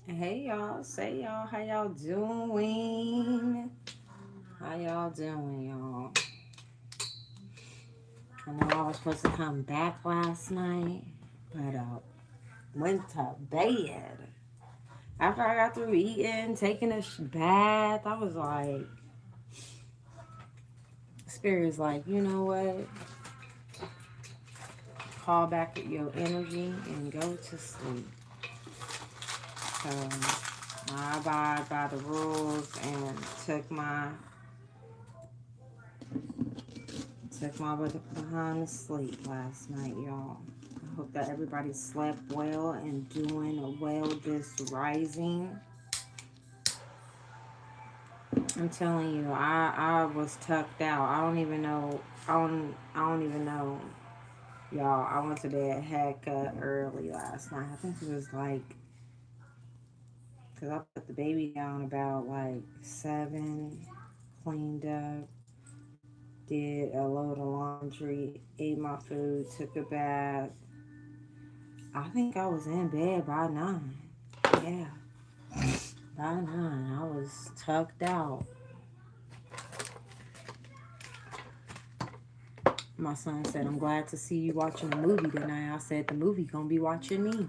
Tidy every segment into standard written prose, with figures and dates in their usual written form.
Hey y'all, say y'all, how y'all doing? How y'all doing, y'all? I know I was supposed to come back last night, but went to bed. After I got through eating, taking a bath, I was like, Spirit's like, you know what? Call back your energy and go to sleep. So I abide by the rules and took my behind to sleep last night, y'all. I hope that everybody slept well and doing well this rising. I'm telling you, I was tucked out. I don't even know. I don't even know, y'all. I went to bed heck early last night. I think it was like, cause I put the baby down about like 7, cleaned up, did a load of laundry, ate my food, took a bath. I think I was in bed by 9. Yeah, by 9. I was tucked out. My son said, I'm glad to see you watching a movie tonight. I said, the movie gonna be watching me.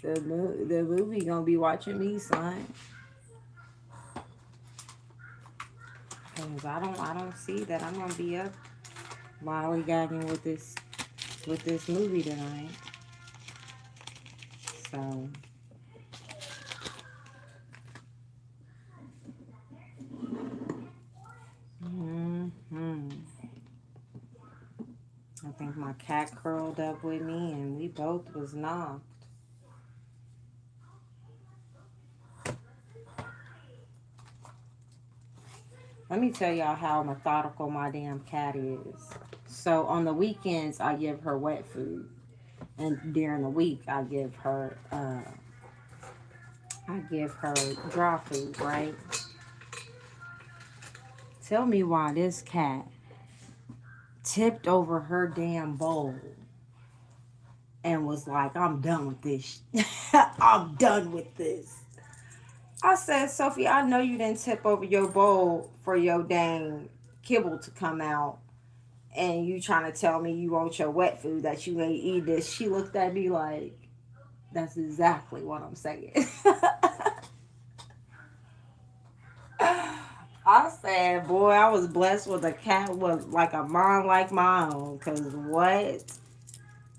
The movie gonna be watching me, son. Cause I don't see that I'm gonna be up lollygagging with this movie tonight. So hmm I think my cat curled up with me and we both was knocked. Let me tell y'all how methodical my damn cat is. So on the weekends I give her wet food, and during the week I give her dry food. Right? Tell me why this cat tipped over her damn bowl and was like, "I'm done with this. I'm done with this." I said, Sophie, I know you didn't tip over your bowl for your dang kibble to come out, and you trying to tell me you want your wet food that you ain't eat this. She looked at me like, that's exactly what I'm saying. I said, boy, I was blessed with a cat with like a mind like my own. Cause what?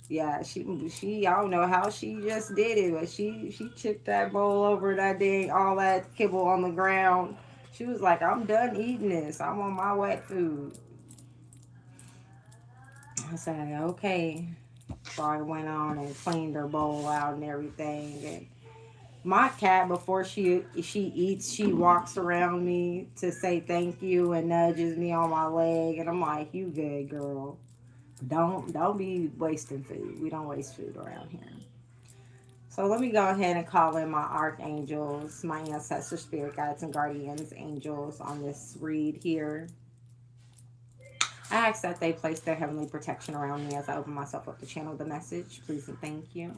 Yeah, she I don't know how she just did it, but she chipped that bowl over that dang all that kibble on the ground. She was like, I'm done eating this. I'm on my wet food. I said, okay. So I went on and cleaned her bowl out and everything. And my cat, before she eats, she walks around me to say thank you and nudges me on my leg, and I'm like, you good girl. Don't be wasting food. We don't waste food around here. So let me go ahead and call in my archangels, my ancestors, spirit guides, and guardians angels on this read here. I ask that they place their heavenly protection around me as I open myself up to channel the message. Please and thank you.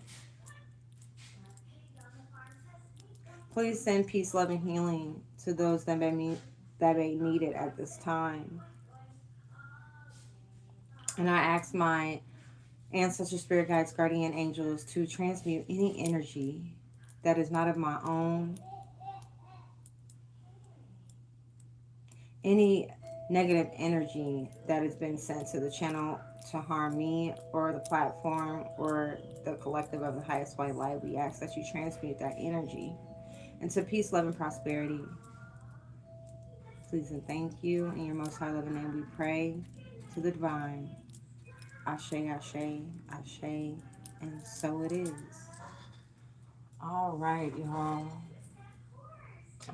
Please send peace, love, and healing to those that may need it at this time. And I ask my ancestor, spirit guides, guardian angels to transmute any energy that is not of my own, any negative energy that has been sent to the channel to harm me or the platform or the collective of the highest white light. We ask that you transmute that energy into peace, love, and prosperity. Please and thank you. In your most high loving name we pray to the divine. Ashe, Ashe, Ashe, and so it is. All right, y'all.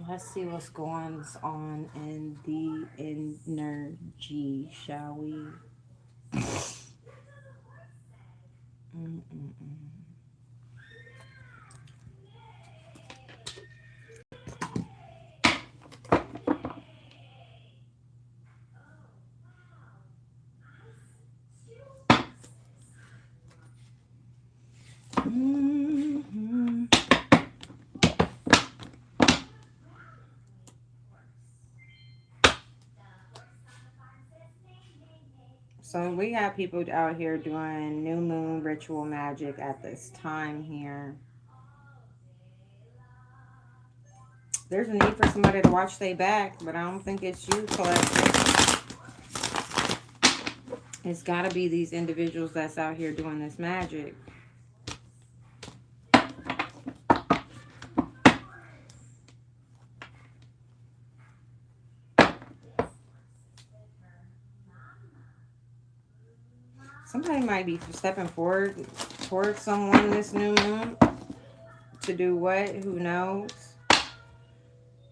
Let's see what's going on in the energy, shall we? Mm-mm-mm. So we got people out here doing new moon ritual magic at this time here. There's a need for somebody to watch their back, but I don't think it's you, collective. It's got to be these individuals that's out here doing this magic. Somebody might be stepping forward towards someone this new moon. To do what? Who knows?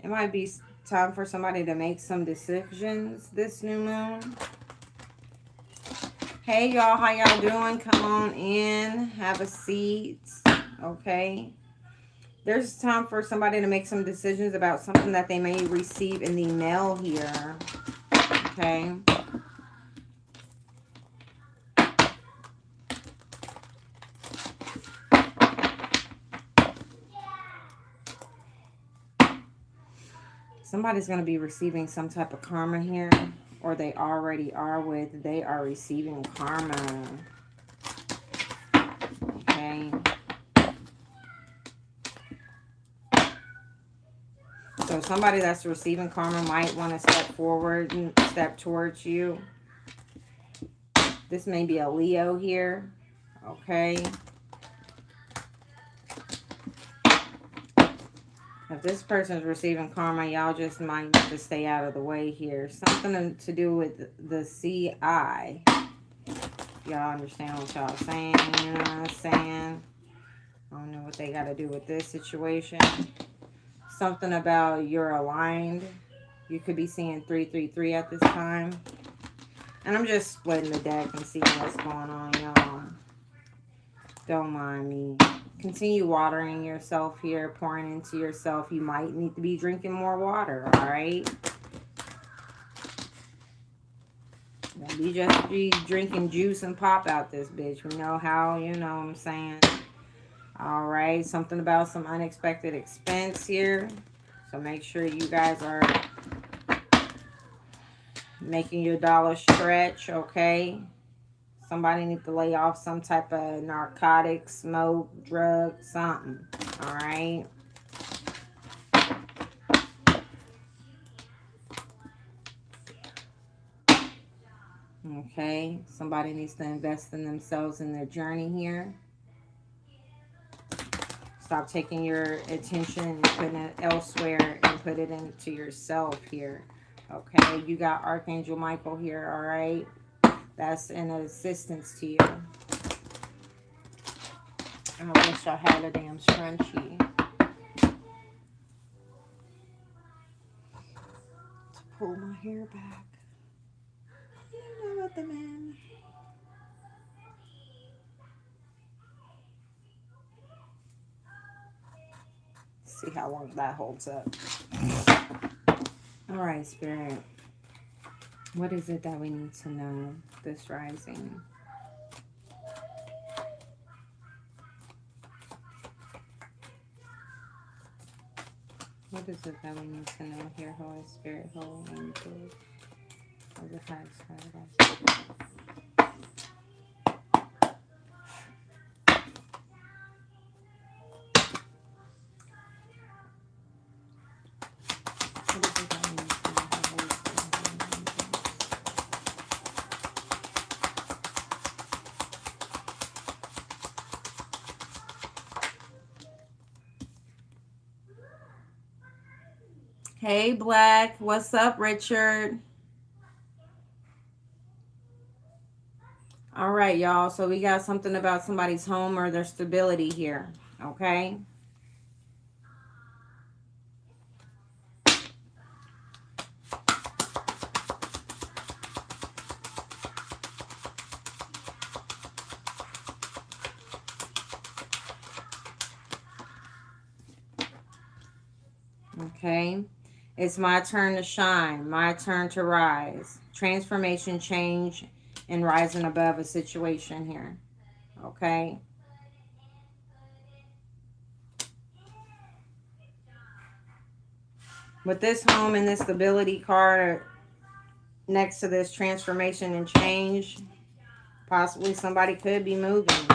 It might be time for somebody to make some decisions this new moon. Hey, y'all. How y'all doing? Come on in. Have a seat. Okay. There's time for somebody to make some decisions about something that they may receive in the mail here. Okay. Somebody's going to be receiving some type of karma here, or they already are with, they are receiving karma. Okay. So somebody that's receiving karma might want to step forward and step towards you. This may be a Leo here. Okay. If this person is receiving karma, y'all just might need to stay out of the way here. Something to do with the CI. Y'all understand what y'all saying? You know what I'm saying? I don't know what they got to do with this situation. Something about you're aligned. You could be seeing 333 at this time. And I'm just splitting the deck and seeing what's going on, y'all. Don't mind me. Continue watering yourself here, pouring into yourself. You might need to be drinking more water, all right? You just be drinking juice and pop out this bitch. We know how, you know what I'm saying? All right, something about some unexpected expense here. So make sure you guys are making your dollar stretch, okay? Somebody need to lay off some type of narcotic, smoke, drug, something. All right. Okay. Somebody needs to invest in themselves in their journey here. Stop taking your attention and putting it elsewhere and put it into yourself here. Okay. You got Archangel Michael here. All right. That's an assistance to you. I wish I had a damn scrunchie to pull my hair back. You know what the man. See how long that holds up. All right, Spirit. What is it that we need to know this rising? What is it that we need to know here, Holy Spirit, Holy Angels, of the highest paradise? Hey, Black. What's up, Richard? All right, y'all. So we got something about somebody's home or their stability here. Okay. Okay. It's my turn to shine. My turn to rise. Transformation, change, and rising above a situation here. Okay. With this home and this stability card next to this transformation and change, Possibly somebody could be moving.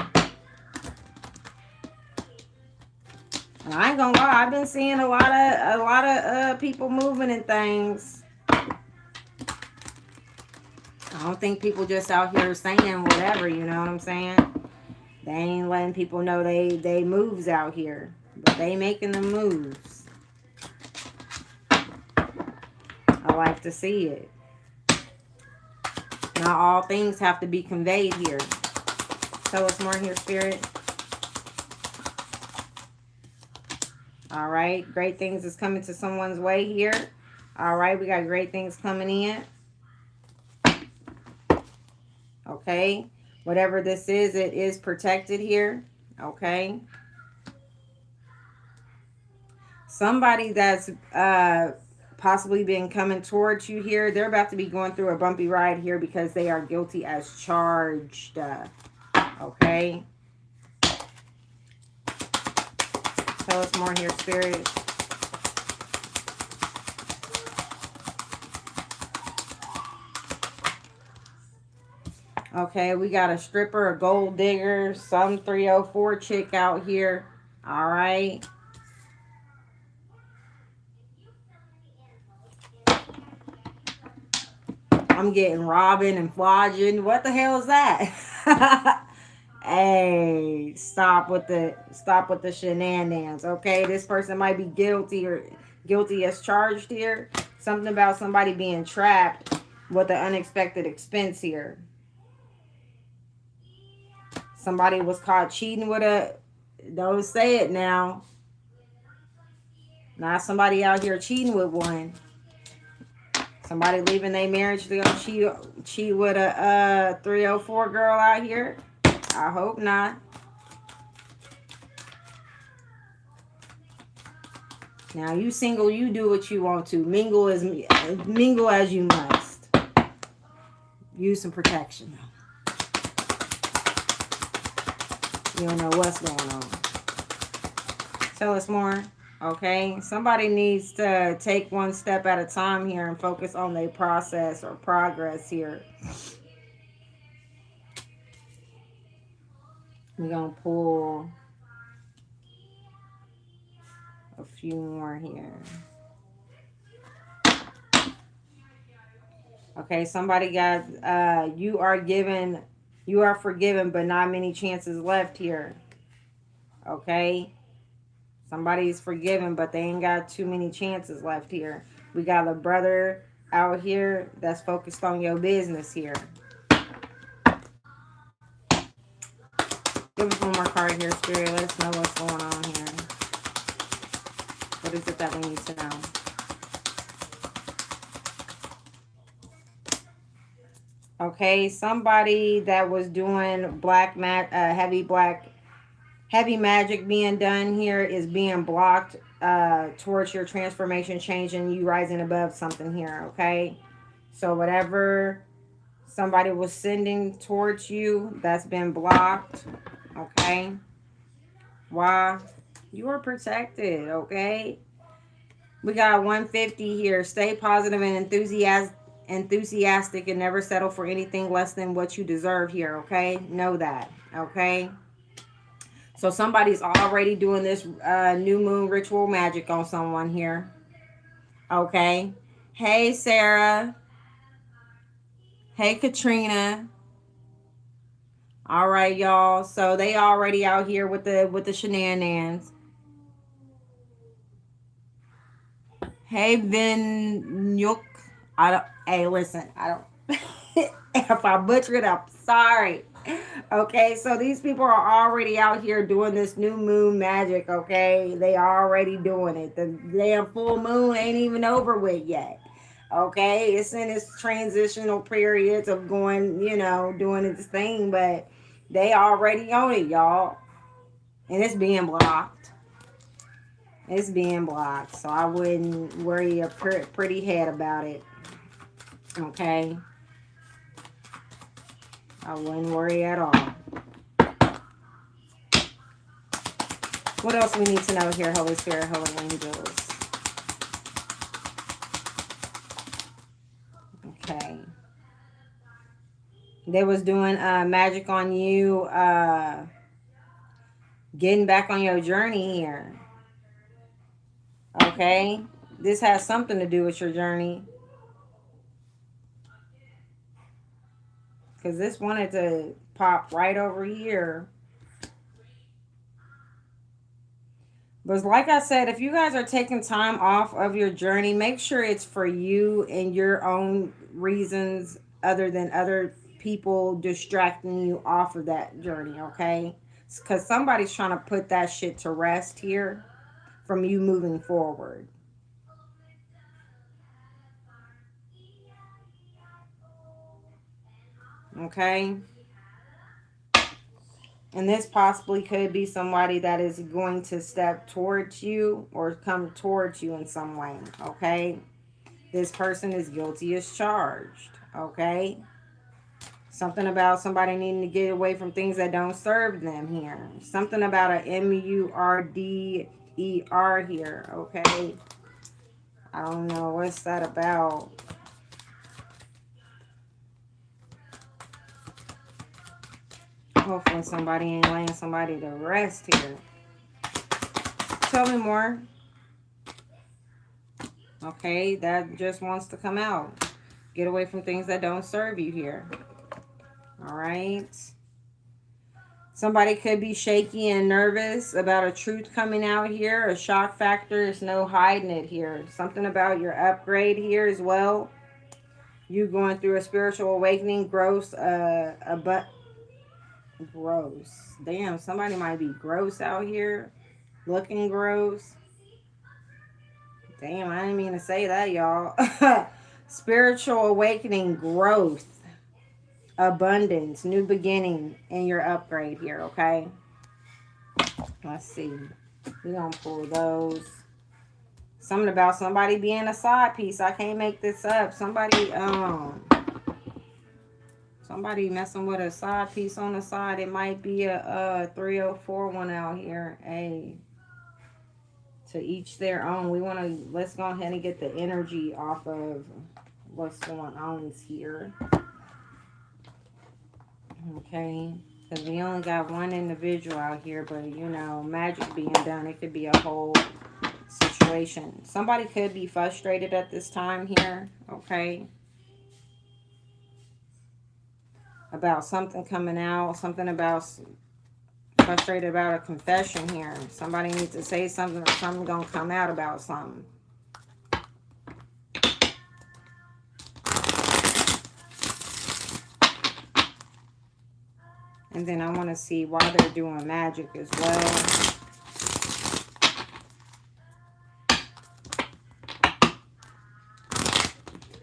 And I ain't gonna lie, I've been seeing a lot of people moving and things. I don't think people just out here saying whatever, you know what I'm saying? They ain't letting people know they moves out here. But they making the moves. I like to see it. Not all things have to be conveyed here. Tell us more here, Spirit. All right. Great things is coming to someone's way here. All right. We got great things coming in. Okay. Whatever this is, it is protected here. Okay. Somebody that's possibly been coming towards you here, they're about to be going through a bumpy ride here because they are guilty as charged. Okay. Tell us more here, Spirit. Okay, we got a stripper, a gold digger, some 304 chick out here. All right. I'm getting robbing and flogging. What the hell is that? Hey, stop with the shenanigans. Okay, this person might be guilty or guilty as charged here. Something about somebody being trapped with an unexpected expense here. Somebody was caught cheating with a, don't say it now. Not somebody out here cheating with one. Somebody leaving their marriage to go cheat with a 304 girl out here. I hope not. Now you single, you do what you want to. Mingle as you must. Use some protection though. You don't know what's going on. Tell us more. Okay. Somebody needs to take one step at a time here and focus on their process or progress here. We're going to pull a few more here. Okay, somebody got, you are forgiven, but not many chances left here. Okay. Somebody's forgiven, but they ain't got too many chances left here. We got a brother out here that's focused on your business here. Give us one more card here, Spirit. Let us know what's going on here. What is it that we need to know? Okay, somebody that was doing heavy magic being done here is being blocked towards your transformation, changing you, rising above something here. Okay, so whatever somebody was sending towards you, that's been blocked. Okay, why? You are protected. Okay, we got 150 here. Stay positive and enthusiastic and never settle for anything less than what you deserve here. Okay, know that. Okay. So somebody's already doing this new moon ritual magic on someone here. Okay. Hey, Sarah. Hey, Katrina. All right, y'all. So they already out here with the shenanigans. Hey, Vinyuk. Hey, listen. I don't. If I butcher it, I'm sorry. Okay, so these people are already out here doing this new moon magic. Okay, they are already doing it. The damn full moon ain't even over with yet. Okay, it's in its transitional periods of going, doing its thing, but they already on it, y'all. And it's being blocked. It's being blocked, so I wouldn't worry a pretty head about it. Okay, I wouldn't worry at all. What else we need to know here, Holy Spirit, Holy Angels? Okay. They was doing magic on you, getting back on your journey here. Okay? This has something to do with your journey. Because this wanted to pop right over here. But like I said, if you guys are taking time off of your journey, make sure it's for you and your own reasons other than other people distracting you off of that journey, okay? Because somebody's trying to put that shit to rest here from you moving forward. Okay? And this possibly could be somebody that is going to step towards you or come towards you in some way, okay? This person is guilty as charged, okay? Something about somebody needing to get away from things that don't serve them here. Something about a MURDER here, okay? I don't know. What's that about? Hopefully somebody ain't laying somebody to rest here. Tell me more. Okay, that just wants to come out. Get away from things that don't serve you here. All right. Somebody could be shaky and nervous about a truth coming out here. A shock factor. There's no hiding it here. Something about your upgrade here as well. You going through a spiritual awakening. Gross. Gross. Damn, somebody might be gross out here. Looking gross. Damn, I didn't mean to say that, y'all. Spiritual awakening, growth, abundance, new beginning, and your upgrade here, okay? Let's see. We're going to pull those. Something about somebody being a side piece. I can't make this up. Somebody messing with a side piece on the side. It might be a 304 one out here. Hey. To each their own. Let's go ahead and get the energy off of what's going on here. Okay, because we only got one individual out here, but you know, magic being done, it could be a whole situation. Somebody could be frustrated at this time here, okay, about something coming out, something about frustrated about a confession here. Somebody needs to say something or something gonna come out about something. And then I want to see why they're doing magic as well.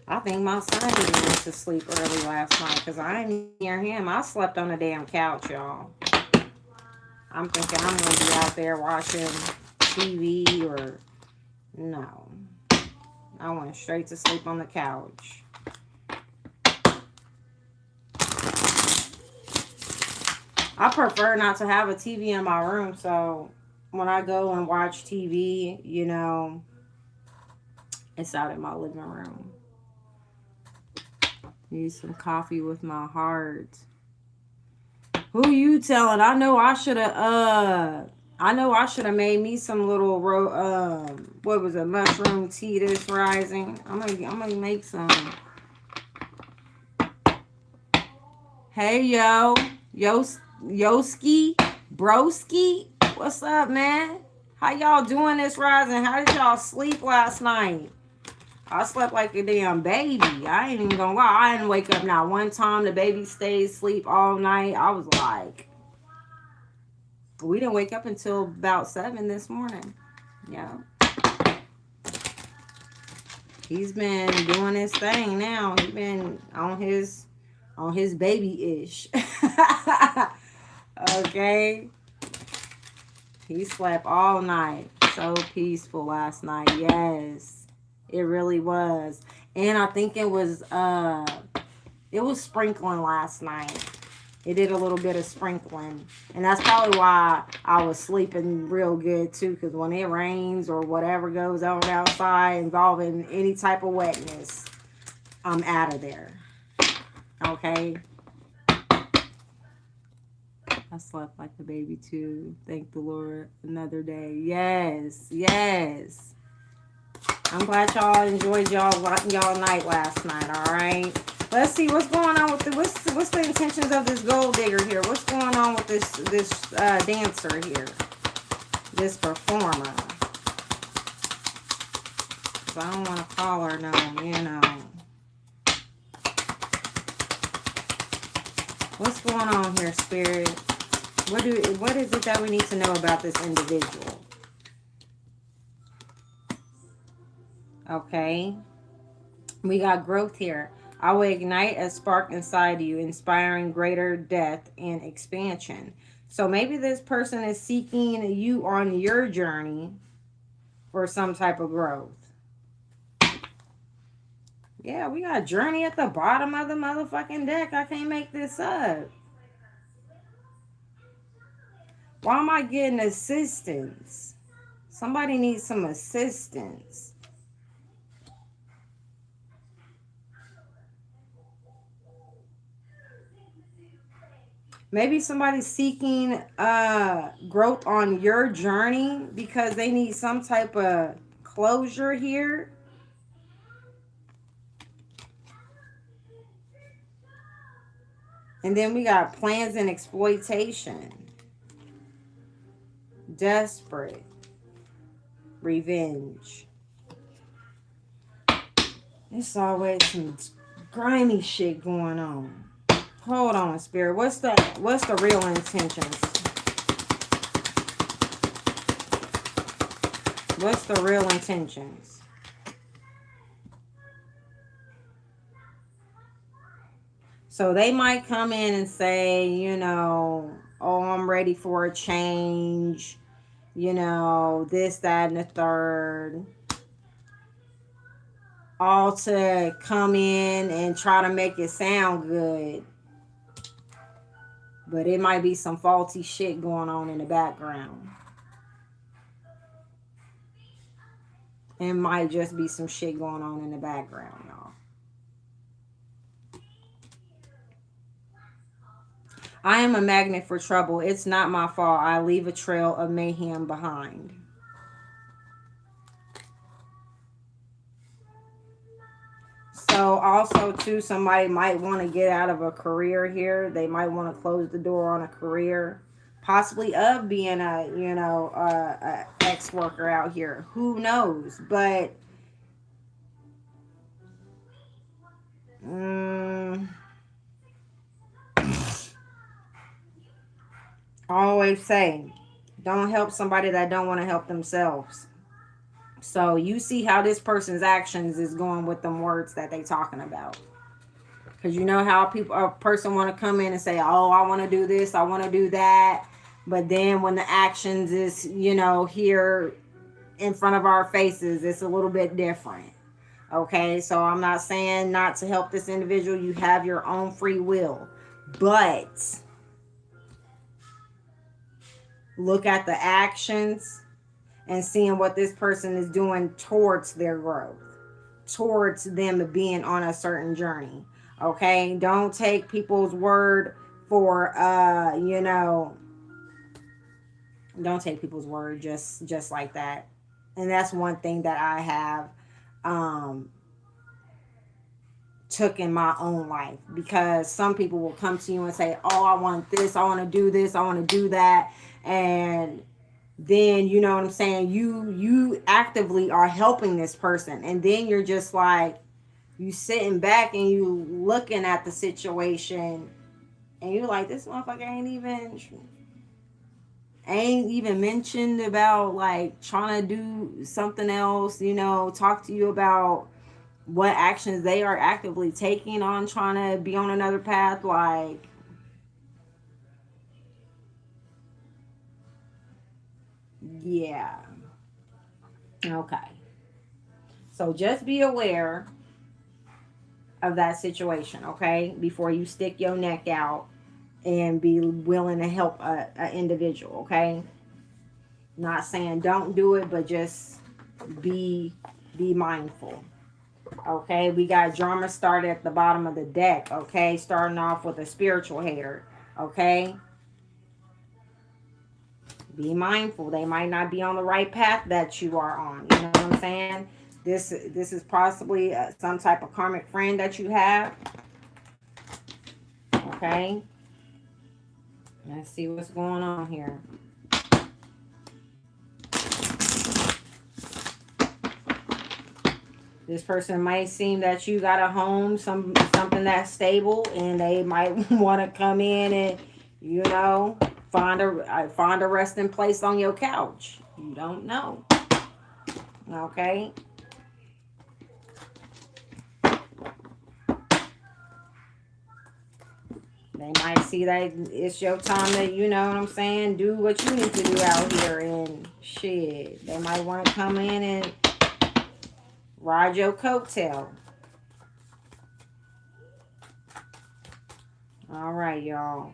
I think my son didn't went to sleep early last night because I didn't hear him. I slept on the damn couch, y'all. I'm thinking I'm going to be out there watching TV or... No. I went straight to sleep on the couch. I prefer not to have a TV in my room, so when I go and watch TV, you know, it's out in my living room. Need some coffee with my heart. Who you telling? I know I should have made me some little what was it, mushroom tea this rising. I'm gonna make some. Hey Yoski, broski, what's up, man? How y'all doing this rising? How did y'all sleep last night? I slept like a damn baby. I ain't even gonna lie. I didn't wake up not one time. The baby stayed asleep all night. I was like, we didn't wake up until about 7 this morning. Yeah. He's been doing his thing now. He's been on his baby-ish. Okay. He slept all night. So peaceful last night. Yes. It really was. And I think it was sprinkling last night. It did a little bit of sprinkling. And that's probably why I was sleeping real good too. Because when it rains or whatever goes on outside involving any type of wetness, I'm out of there. Okay? I slept like a baby too. Thank the Lord. Another day. Yes. Yes. I'm glad y'all enjoyed y'all night last night. All right. Let's see what's going on with the what's the intentions of this gold digger here. What's going on with this dancer here, this performer? 'Cause I don't want to call her no, you know. What's going on here, Spirit? What is it that we need to know about this individual? Okay. We got growth here. I will ignite a spark inside you, inspiring greater depth and expansion. So maybe this person is seeking you on your journey for some type of growth. Yeah, we got journey at the bottom of the motherfucking deck. I can't make this up. Why am I getting assistance? Somebody needs some assistance. Maybe somebody's seeking growth on your journey because they need some type of closure here. And then we got plans and exploitation. Desperate. Revenge. There's always some grimy shit going on. Hold on, Spirit. What's the real intentions? What's the real intentions? So they might come in and say, you know, oh, I'm ready for a change. You know, this, that, and the third. All to come in and try to make it sound good. But it might be some faulty shit going on in the background. It might just be some shit going on in the background, y'all. I am a magnet for trouble. It's not my fault. I leave a trail of mayhem behind. So also too, somebody might want to get out of a career here. They might want to close the door on a career, possibly of being a, you know, a ex-worker out here. Who knows? But I always say, don't help somebody that don't want to help themselves. So you see how this person's actions is going with them words that they talking about. Because you know how a person want to come in and say, oh, I want to do this, I want to do that. But then when the actions is, you know, here in front of our faces, it's a little bit different. Okay, so I'm not saying not to help this individual. You have your own free will. But look at the actions and seeing what this person is doing towards their growth, towards them being on a certain journey. Okay, don't take people's word for you know, don't take people's word just like that. And that's one thing that I have took in my own life, because some people will come to you and say, oh, I want this, I want to do this, I want to do that, and then, you know what I'm saying, you actively are helping this person, and then you're just like, you sitting back and you looking at the situation and you're like, this motherfucker ain't even mentioned about like trying to do something else, you know, talk to you about what actions they are actively taking on trying to be on another path. Like, yeah. Okay. So just be aware of that situation, okay? Before you stick your neck out and be willing to help a individual, okay? Not saying don't do it, but just be mindful. Okay, we got drama started at the bottom of the deck. Okay, starting off with a spiritual hater. Okay, Be mindful. They might not be on the right path that you are on. You know what I'm saying? This is possibly some type of karmic friend that you have. Okay. Let's see what's going on here. This person might seem that you got a home, something that's stable, and they might want to come in and, you know, find a resting place on your couch. You don't know. Okay. They might see that it's your time to, you know what I'm saying, do what you need to do out here, and shit. They might want to come in and ride your coattail. All right, y'all.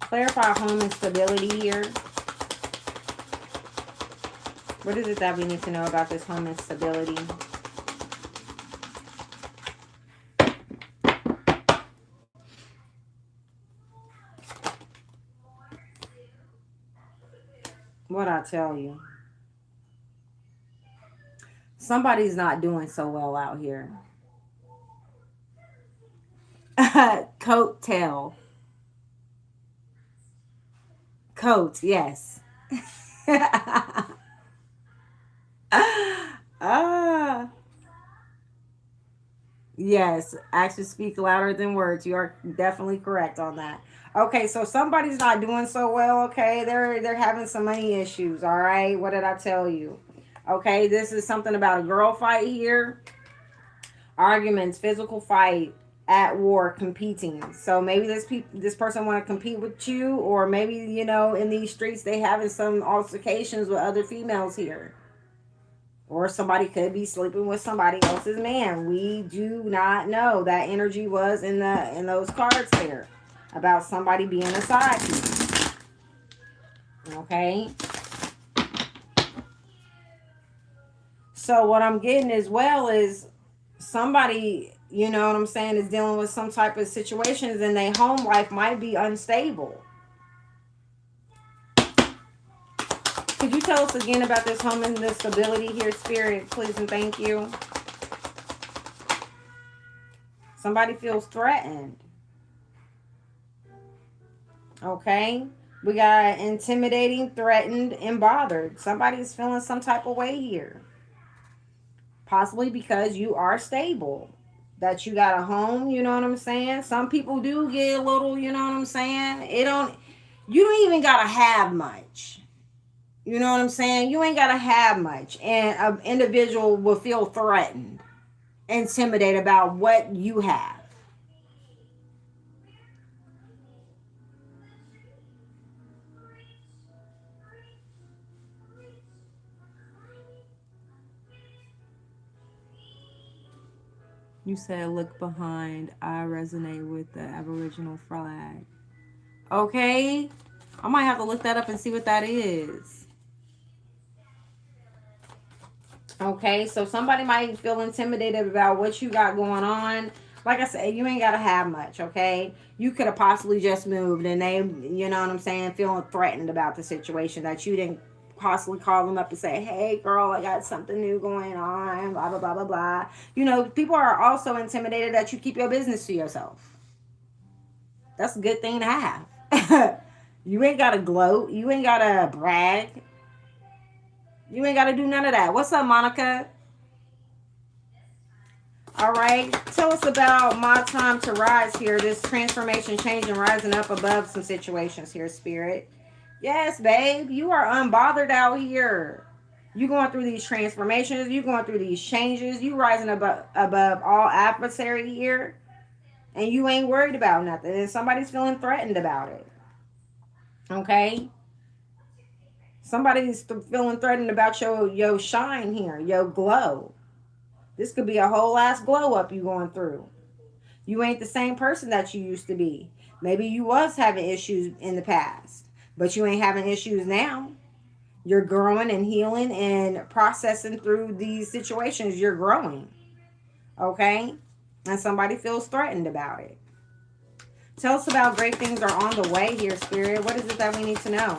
Clarify home instability here. What is it that we need to know about this home instability? What I tell you? Somebody's not doing so well out here. Coattail. Coat, yes. Yes, actions speak louder than words. You are definitely correct on that. Okay, so somebody's not doing so well, okay? They're having some money issues, all right? What did I tell you? Okay, this is something about a girl fight here. Arguments, physical fight, at war, competing. So maybe this person want to compete with you, or maybe, you know, in these streets they having some altercations with other females here. Or somebody could be sleeping with somebody else's man. We do not know. That energy was in those cards there about somebody being a side piece. Okay. So what I'm getting as well is somebody, you know what I'm saying, is dealing with some type of situations, and their home life might be unstable. Could you tell us again about this home instability here, Spirit, please and thank you? Somebody feels threatened. Okay. We got intimidating, threatened, and bothered. Somebody's feeling some type of way here. Possibly because you are stable. That you got a home, you know what I'm saying? Some people do get a little, you know what I'm saying? You don't even gotta have much. You know what I'm saying? You ain't gotta have much. And an individual will feel threatened, intimidated about what you have. You said look behind. I resonate with the Aboriginal flag. Okay. I might have to look that up and see what that is. Okay, so somebody might feel intimidated about what you got going on. Like I said, you ain't got to have much, okay? You could have possibly just moved, and they, you know what I'm saying, feeling threatened about the situation, that you didn't possibly call them up and say, hey, girl, I got something new going on, blah, blah, blah, blah, blah. You know, people are also intimidated that you keep your business to yourself. That's a good thing to have. You ain't got to gloat. You ain't got to brag. You ain't got to do none of that. What's up, Monica? All right. Tell us about my time to rise here. This transformation, change, and rising up above some situations here, Spirit. Yes, babe. You are unbothered out here. You going through these transformations. You going through these changes. You rising above all adversary here. And you ain't worried about nothing. And somebody's feeling threatened about it. Okay? Somebody's feeling threatened about your shine here, your glow. This could be a whole ass glow up you going through. You ain't the same person that you used to be. Maybe you was having issues in the past, but you ain't having issues now. You're growing and healing and processing through these situations. You're growing. Okay? And somebody feels threatened about it. Tell us about great things are on the way here, Spirit. What is it that we need to know?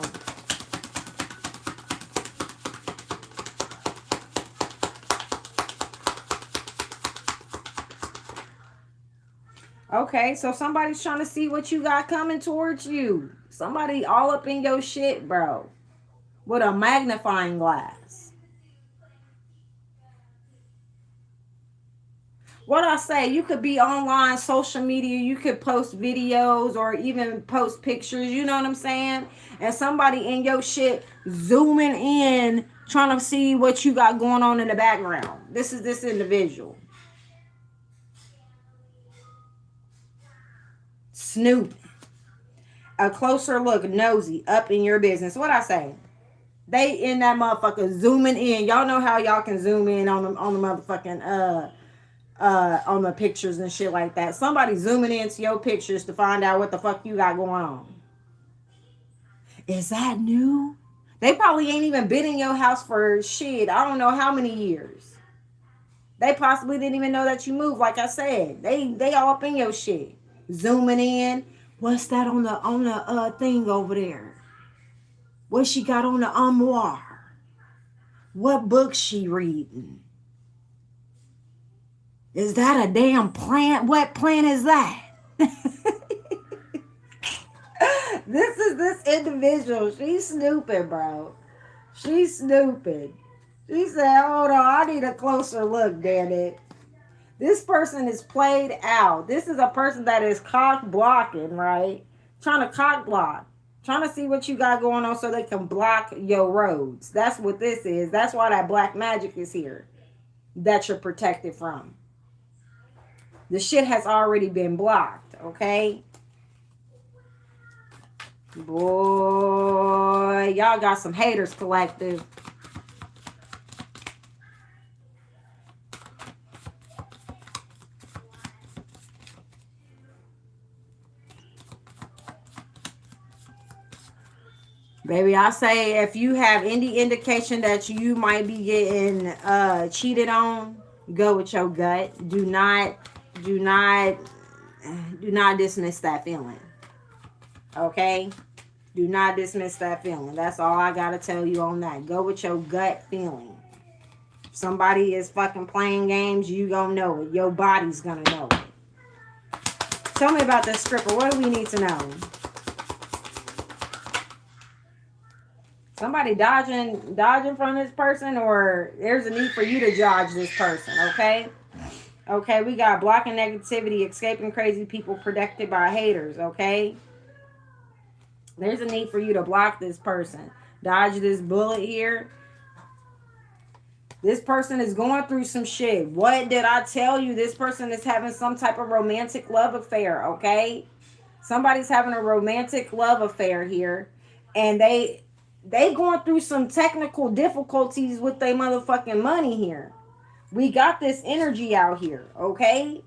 Okay, so somebody's trying to see what you got coming towards you. Somebody all up in your shit, bro, with a magnifying glass. What I say, you could be online, social media, you could post videos or even post pictures, you know what I'm saying? And somebody in your shit zooming in, trying to see what you got going on in the background. This is this individual. Snoop. A closer look, nosy, up in your business. What I say? They in that motherfucker zooming in. Y'all know how y'all can zoom in on the motherfucking on the pictures and shit like that. Somebody zooming into your pictures to find out what the fuck you got going on. Is that new? They probably ain't even been in your house for shit, I don't know how many years. They possibly didn't even know that you moved. Like I said, they all up in your shit, zooming in. What's that on the thing over there? What she got on the armoire? What book she reading? Is that a damn plant? What plant is that? This is this individual. She's snooping, bro. She's snooping. She said, hold on, I need a closer look, damn it. This person is played out. This is a person that is cock blocking, right? Trying to cock block. Trying to see what you got going on so they can block your roads. That's what this is. That's why that black magic is here. That you're protected from. The shit has already been blocked, okay? Boy, y'all got some haters, collective. Baby, I say if you have any indication that you might be getting cheated on, go with your gut. Do not dismiss that feeling. Okay? Do not dismiss that feeling. That's all I gotta tell you on that. Go with your gut feeling. If somebody is fucking playing games, you gonna know it. Your body's gonna know it. Tell me about this stripper. What do we need to know? Somebody dodging from this person, or there's a need for you to dodge this person, okay? Okay, we got blocking negativity, escaping crazy people, protected by haters, okay? There's a need for you to block this person. Dodge this bullet here. This person is going through some shit. What did I tell you? This person is having some type of romantic love affair, okay? Somebody's having a romantic love affair here. And they going through some technical difficulties with their motherfucking money here. We got this energy out here, okay?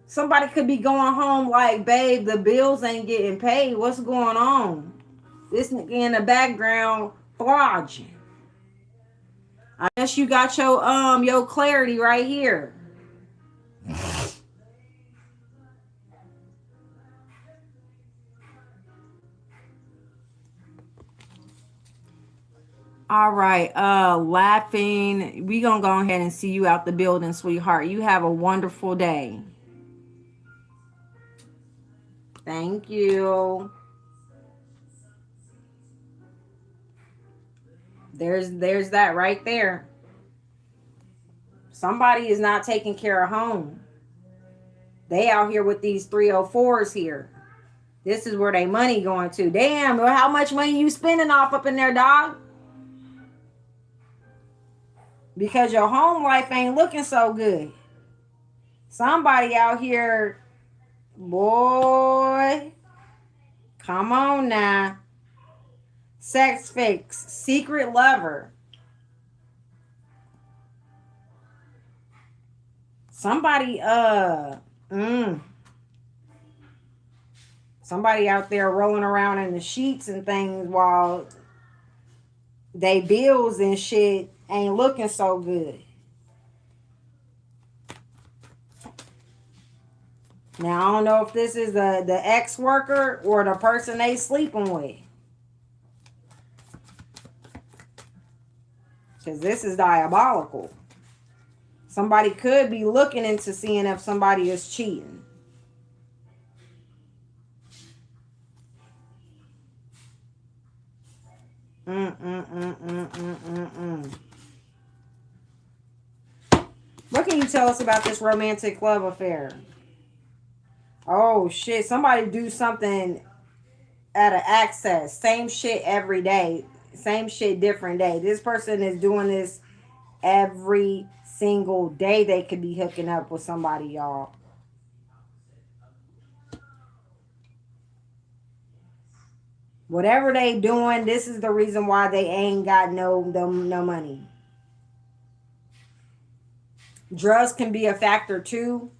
Somebody could be going home like, babe, the bills ain't getting paid. What's going on? This nigga in the background flogging. I guess you got your clarity right here. All right, laughing. We gonna go ahead and see you out the building, sweetheart. You have a wonderful day. Thank you. There's that right there. Somebody is not taking care of home. They out here with these 304s here. This is where they money going to. Damn, how much money you spending off up in there, dog? Because your home life ain't looking so good. Somebody out here, boy, come on now. Sex fix, secret lover. Somebody, somebody out there rolling around in the sheets and things while they bills and shit ain't looking so good. Now, I don't know if this is the ex-worker or the person they sleeping with. Because this is diabolical. Somebody could be looking into seeing if somebody is cheating. What can you tell us about this romantic love affair? Oh shit, somebody do something at an access. Same shit every day. Same shit different day. This person is doing this every single day. They could be hooking up with somebody, y'all. Whatever they doing, this is the reason why they ain't got no money. Drugs can be a factor too.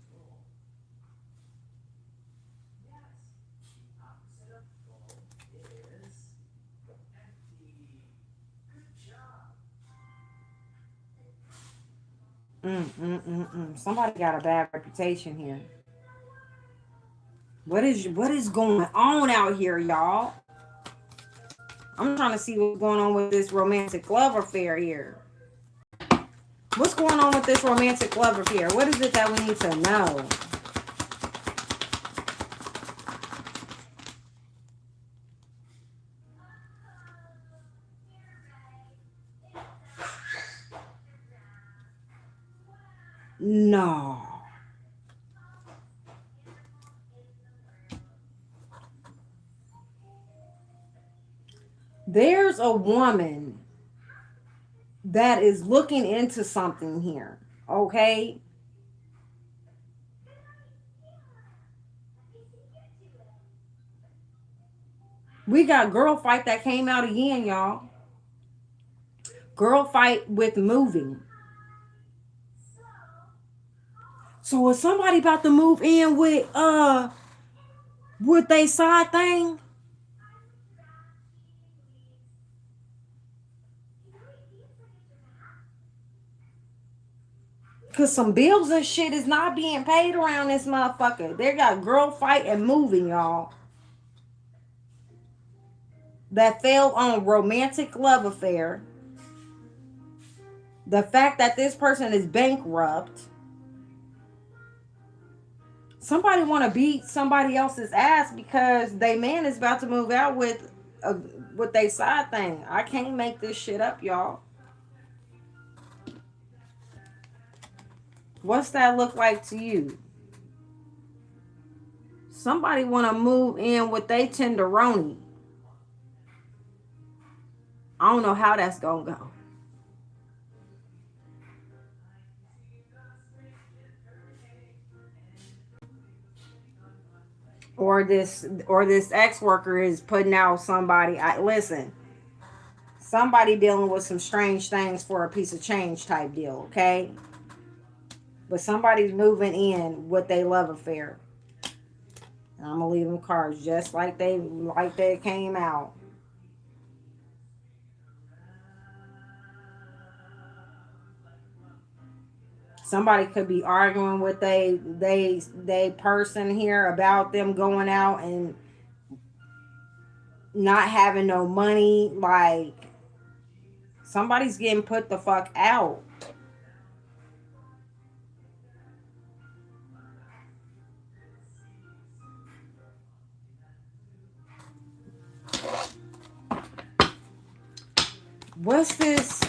Somebody got a bad reputation here. What is going on out here, y'all? I'm trying to see what's going on with this romantic love affair here. What's going on with this romantic love affair? What is it that we need to know? No. There's a woman that is looking into something here, okay? We got Girl Fight that came out again, y'all. Girl Fight with moving. So is somebody about to move in with they side thing? Cause some bills and shit is not being paid around this motherfucker. They got Girl Fight and moving, y'all. That failed on romantic love affair. The fact that this person is bankrupt. Somebody want to beat somebody else's ass because they man is about to move out with they side thing. I can't make this shit up, y'all. What's that look like to you? Somebody want to move in with they tenderoni. I don't know how that's gonna go. Or this ex-worker is putting out somebody. Listen, somebody dealing with some strange things for a piece of change type deal, okay? But somebody's moving in with their love affair. And I'm gonna leave them cards just like they came out. Somebody could be arguing with they person here about them going out and not having no money. Like, somebody's getting put the fuck out. What's this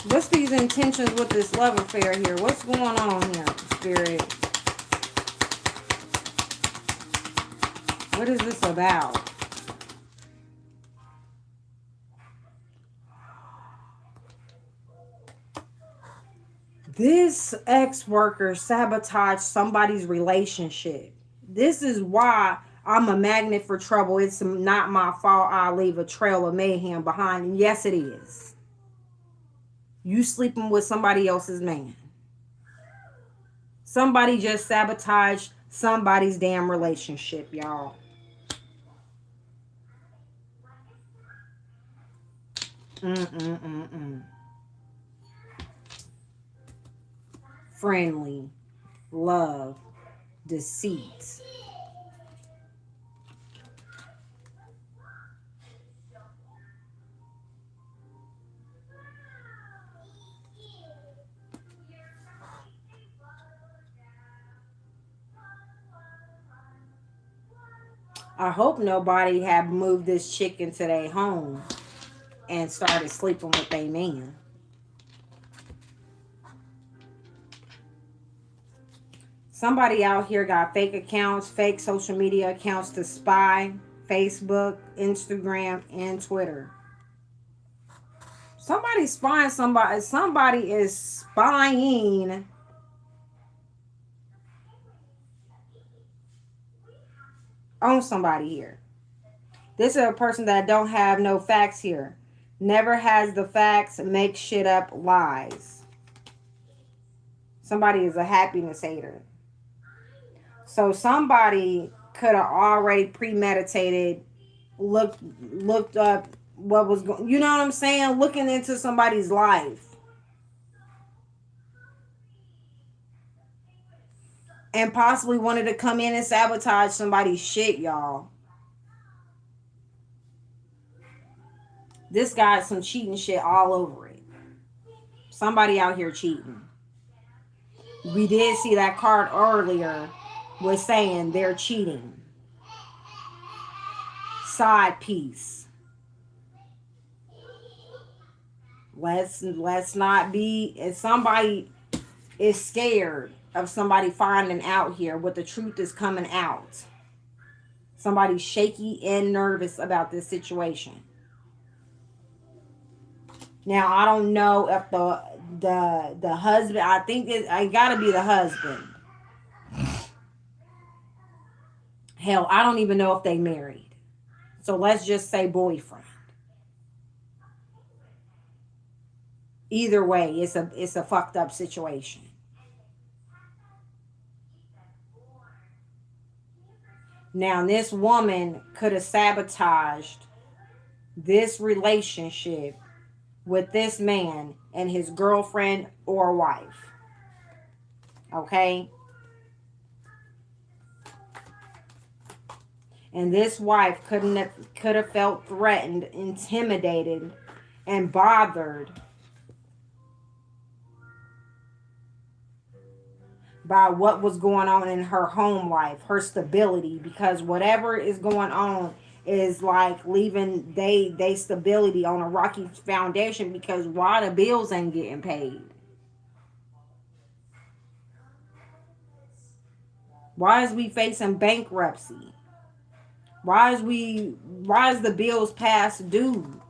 what's these intentions with this love affair here? What's going on here, Spirit? What is this about? This ex-worker sabotaged somebody's relationship. This is why I'm a magnet for trouble. It's not my fault I leave a trail of mayhem behind. And yes, it is. You sleeping with somebody else's man. Somebody just sabotaged somebody's damn relationship, y'all. Friendly, love, deceit. I hope nobody have moved this chick into their home and started sleeping with their man. Somebody out here got fake accounts, fake social media accounts to spy. Facebook, Instagram, and Twitter. Somebody's spying somebody. Somebody is spying on somebody here. This is a person that don't have no facts here. Never has the facts, makes shit up, lies. Somebody is a happiness hater. So somebody could have already premeditated, looked up what was going. You know what I'm saying? Looking into somebody's life. And possibly wanted to come in and sabotage somebody's shit, y'all. This guy's some cheating shit all over it. Somebody out here cheating. We did see that card earlier was saying they're cheating. Side piece. Let's not be, if somebody is scared of somebody finding out here what the truth is coming out. Somebody's shaky and nervous about this situation. Now I don't know if the husband, I think it gotta be the husband. Hell, I don't even know if they married. So let's just say boyfriend. Either way, it's a fucked up situation. Now this woman could have sabotaged this relationship with this man and his girlfriend or wife. Okay? And this wife could have felt threatened, intimidated, and bothered by what was going on in her home life, her stability, because whatever is going on is like leaving they stability on a rocky foundation, because why the bills ain't getting paid? Why is we facing bankruptcy? Why is the bills past due?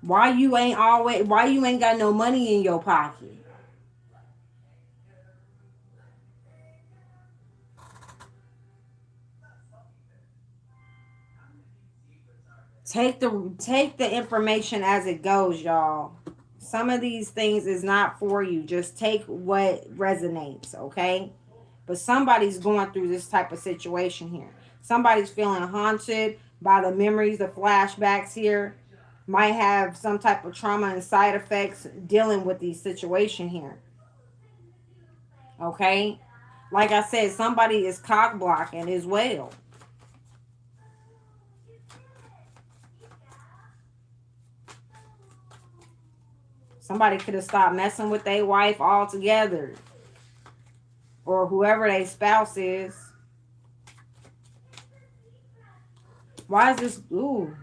Why you ain't got no money in your pocket? Take the information as it goes, y'all. Some of these things is not for you. Just take what resonates, okay? But somebody's going through this type of situation here. Somebody's feeling haunted by the memories, the flashbacks here. Might have some type of trauma and side effects dealing with these situation here. Okay? Like I said, somebody is cock blocking as well. Somebody could have stopped messing with their wife altogether. Or whoever their spouse is. Why is this? Ooh.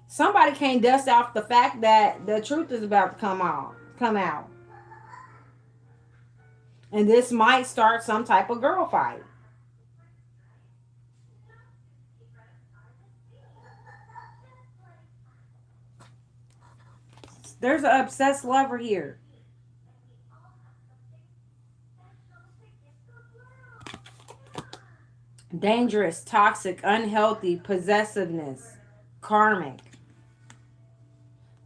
Somebody can't dust off the fact that the truth is about to come out. And this might start some type of girl fight. There's an obsessed lover here. Dangerous, toxic, unhealthy, possessiveness, karmic.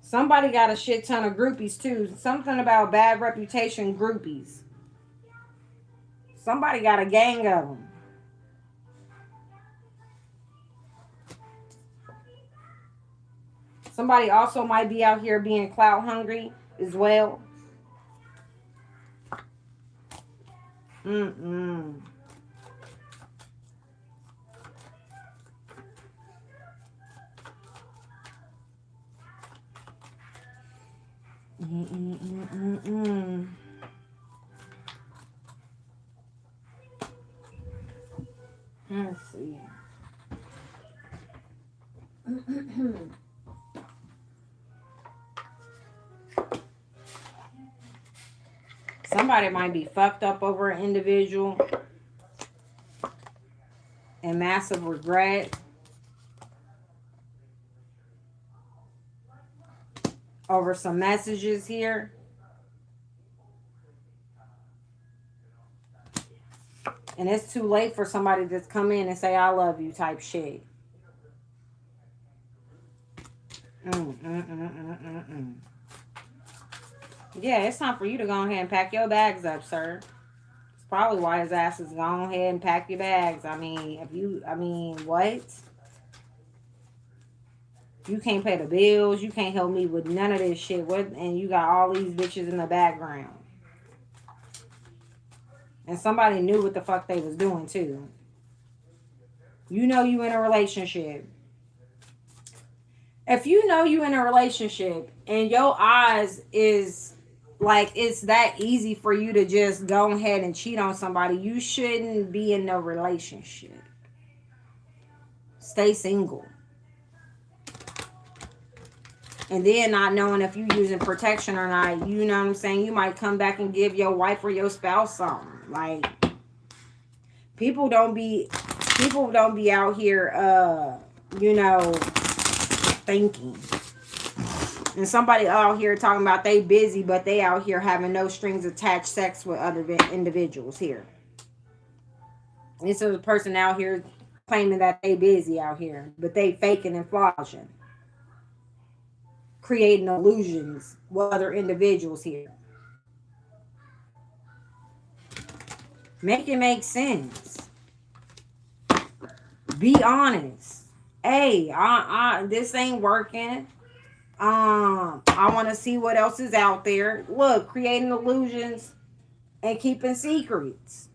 Somebody got a shit ton of groupies too. Something about bad reputation groupies. Somebody got a gang of them. Somebody also might be out here being clout hungry as well. Let's see. Somebody might be fucked up over an individual and massive regret over some messages here. And it's too late for somebody to come in and say, I love you type shit. Yeah, it's time for you to go ahead and pack your bags up, sir. It's probably why his ass is go ahead and pack your bags. I mean, what? You can't pay the bills. You can't help me with none of this shit. What? And you got all these bitches in the background. And somebody knew what the fuck they was doing, too. You know you in a relationship. If you know you in a relationship and your eyes is like it's that easy for you to just go ahead and cheat on somebody, you shouldn't be in no relationship. Stay single. And then not knowing if you using protection or not, you know what I'm saying? You might come back and give your wife or your spouse something. Like, people don't be out here, you know, thinking. And somebody out here talking about they busy, but they out here having no strings attached sex with other individuals here. This is a person out here claiming that they busy out here, but they faking and flogging. Creating illusions with other individuals here. Make it make sense. Be honest. Hey, this ain't working. I want to see what else is out there. Look, creating illusions and keeping secrets.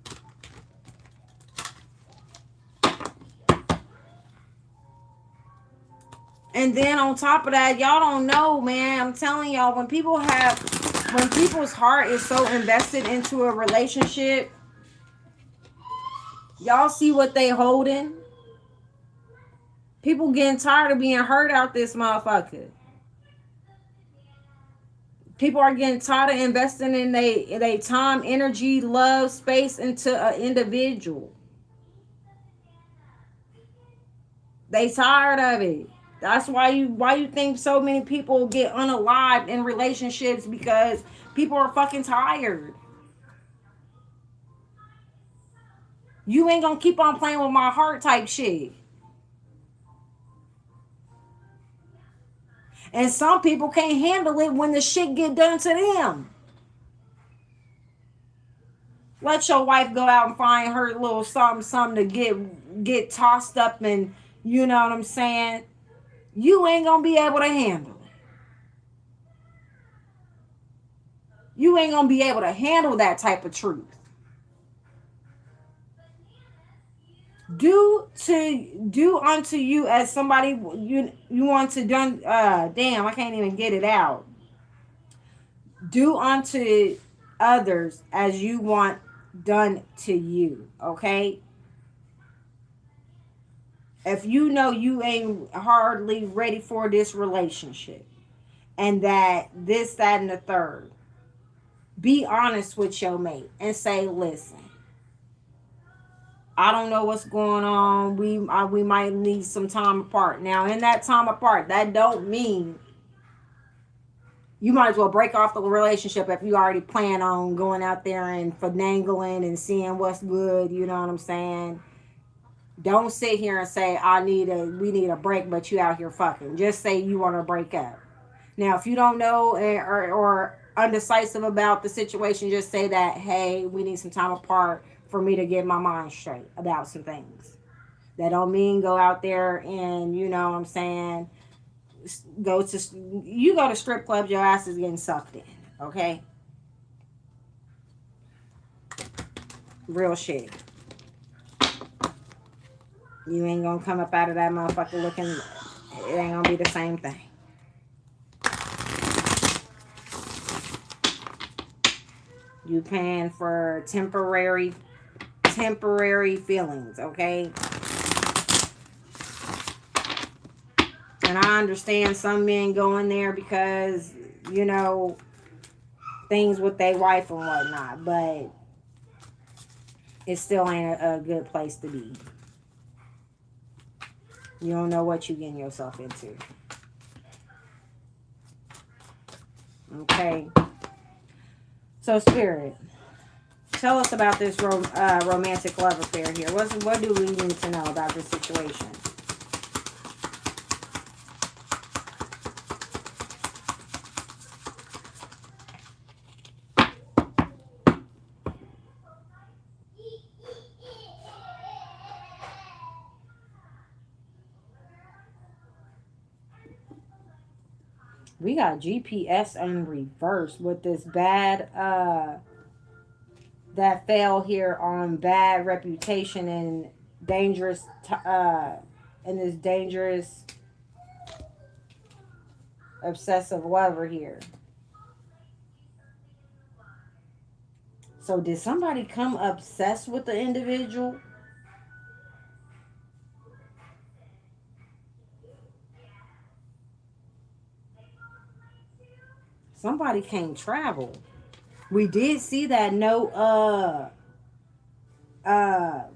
And then on top of that, y'all don't know, man. I'm telling y'all, when people's heart is so invested into a relationship, y'all see what they holding. People getting tired of being hurt out this motherfucker. People are getting tired of investing in they time, energy, love, space into an individual. They tired of it. That's why you think so many people get unalived in relationships, because people are fucking tired. You ain't gonna keep on playing with my heart type shit. And some people can't handle it when the shit get done to them. Let your wife go out and find her little something to get tossed up, and you know what I'm saying? You ain't gonna be able to handle it. You ain't gonna be able to handle that type of truth. Do unto you as somebody you want to done. Damn, I can't even get it out. Do unto others as you want done to you. Okay. If you know you ain't hardly ready for this relationship, and that this, that, and the third, be honest with your mate and say, listen, I don't know what's going on. We might need some time apart. Now, in that time apart, that don't mean you might as well break off the relationship if you already plan on going out there and finagling and seeing what's good. You know what I'm saying? Don't sit here and say, we need a break, but you out here fucking. Just say you want to break up. Now, if you don't know or undecisive about the situation, just say that, hey, we need some time apart for me to get my mind straight about some things. That don't mean go out there and, you know what I'm saying, go to strip clubs, your ass is getting sucked in, okay? Real shit. You ain't gonna come up out of that motherfucker looking, it ain't gonna be the same thing. You paying for temporary feelings, okay? And I understand some men going there because, you know, things with their wife and whatnot, but it still ain't a good place to be. You don't know what you're getting yourself into. Okay. So, Spirit, tell us about this romantic love affair here. What do we need to know about this situation? We got GPS in reverse with this bad that fell here on bad reputation and dangerous and this dangerous obsessive lover here. So did somebody come obsessed with the individual? Somebody can't travel. We did see that no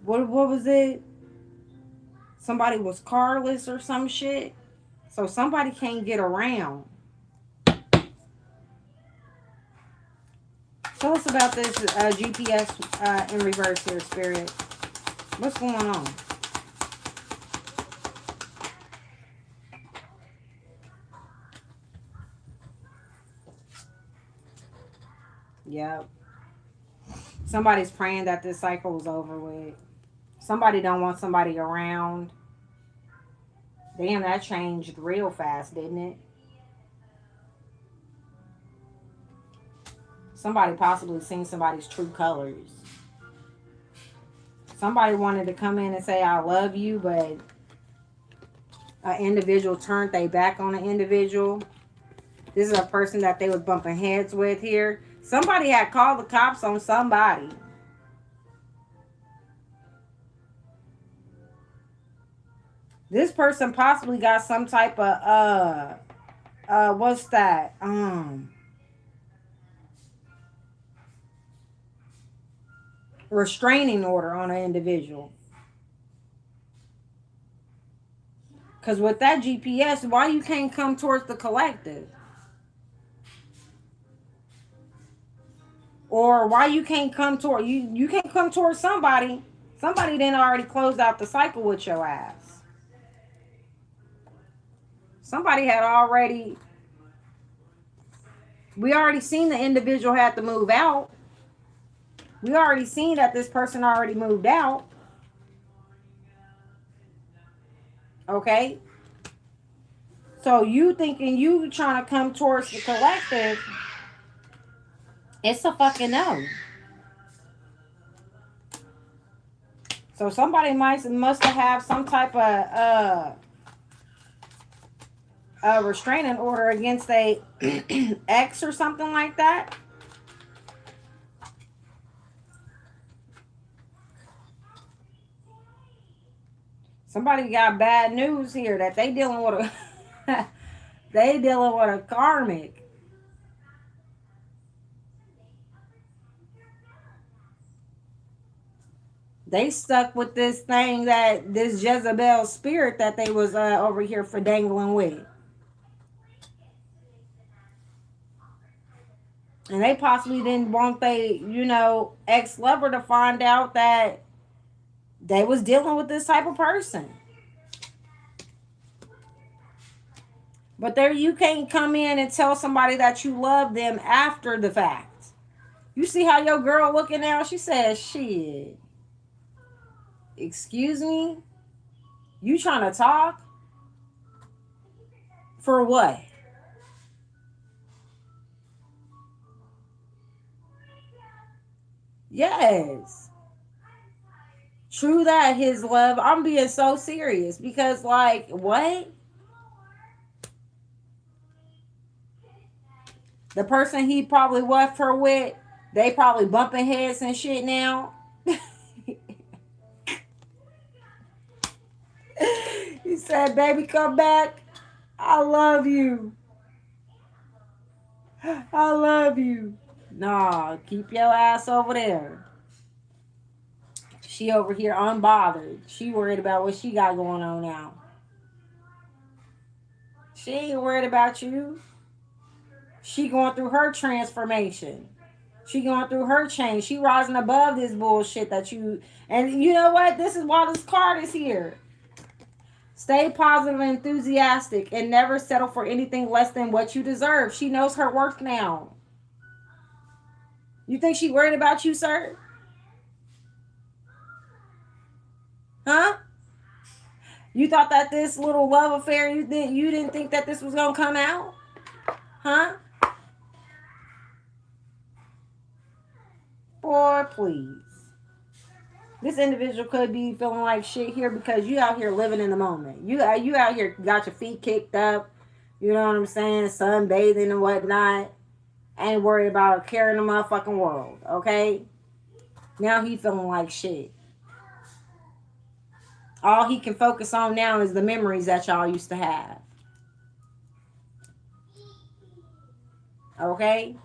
what was it? Somebody was carless or some shit. So somebody can't get around. Tell us about this GPS in reverse here, Spirit. What's going on? Yep. Somebody's praying that this cycle is over with. Somebody don't want somebody around. Damn, that changed real fast, didn't it? Somebody possibly seen somebody's true colors. Somebody wanted to come in and say, I love you, but an individual turned their back on an individual. This is a person that they was bumping heads with here. Somebody had called the cops on somebody. This person possibly got some type of what's that? Restraining order on an individual. Because with that GPS, why you can't come towards the collective? Or why you can't come toward you can't come towards somebody. Somebody then already closed out the cycle with your ass. Somebody had already, we already seen the individual had to move out. We already seen that this person already moved out. Okay? So you thinking you trying to come towards the collective, it's a fucking no. So somebody must have some type of a restraining order against a ex or something like that. Somebody got bad news here that they dealing with a they dealing with a karmic. They stuck with this thing that this Jezebel spirit that they was over here for dangling with. And they possibly didn't want they, ex-lover to find out that they was dealing with this type of person. But there, you can't come in and tell somebody that you love them after the fact. You see how your girl looking now? She says, shit. Excuse me? You trying to talk? For what? Yes. True that, his love. I'm being so serious because, like, what? The person he probably left her with They probably bumping heads and shit now. He said, baby, come back. I love you. I love you. Nah, keep your ass over there. She over here unbothered. She worried about what she got going on now. She ain't worried about you. She going through her transformation. She going through her change. She rising above this bullshit that you... And you know what? This is why this card is here. Stay positive and enthusiastic and never settle for anything less than what you deserve. She knows her worth now. You think she worried about you, sir? Huh? You thought that this little love affair, you didn't think that this was going to come out? Huh? Boy, please. This individual could be feeling like shit here because you out here living in the moment. You out here got your feet kicked up. You know what I'm saying? Sunbathing and whatnot. Ain't worried about carrying the motherfucking world. Okay? Now he feeling like shit. All he can focus on now is the memories that y'all used to have. Okay?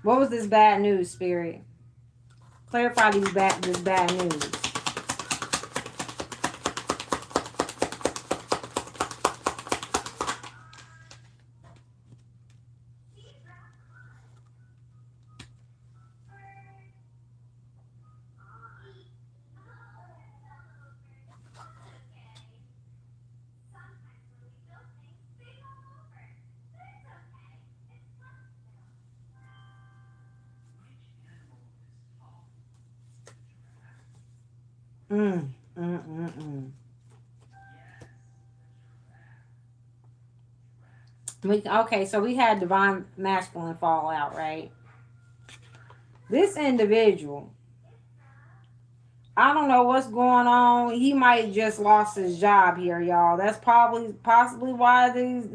What was this bad news, Spirit? Clarify this bad news. Okay, so we had divine masculine fallout, right? This individual, I don't know what's going on. He might just lost his job here, y'all. That's possibly why these,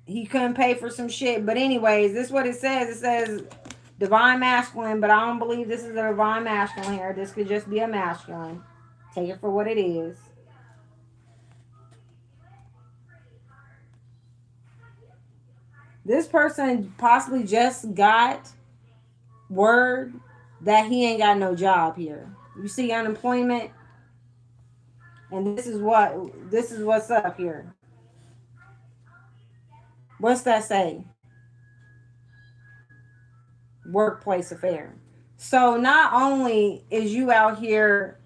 he couldn't pay for some shit. But anyways, this is what it says. It says divine masculine, but I don't believe this is a divine masculine here. This could just be a masculine. Take it for what it is. This person possibly just got word that he ain't got no job here. You see unemployment? And this is what's up here. What's that say? Workplace affair. So not only is you out here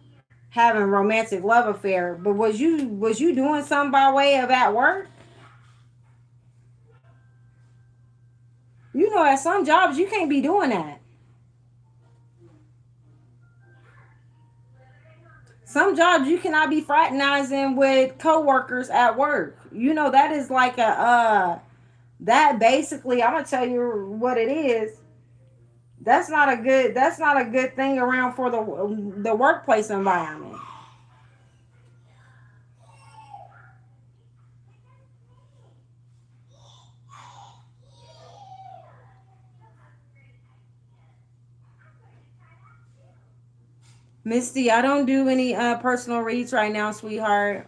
having a romantic love affair, but was you doing something by way of at work? You know, at some jobs you can't be doing that. Some jobs you cannot be fraternizing with coworkers at work. You know, that is like that basically, I'm gonna tell you what it is. That's not a good thing around for the workplace environment. Misty, I don't do any personal reads right now, sweetheart.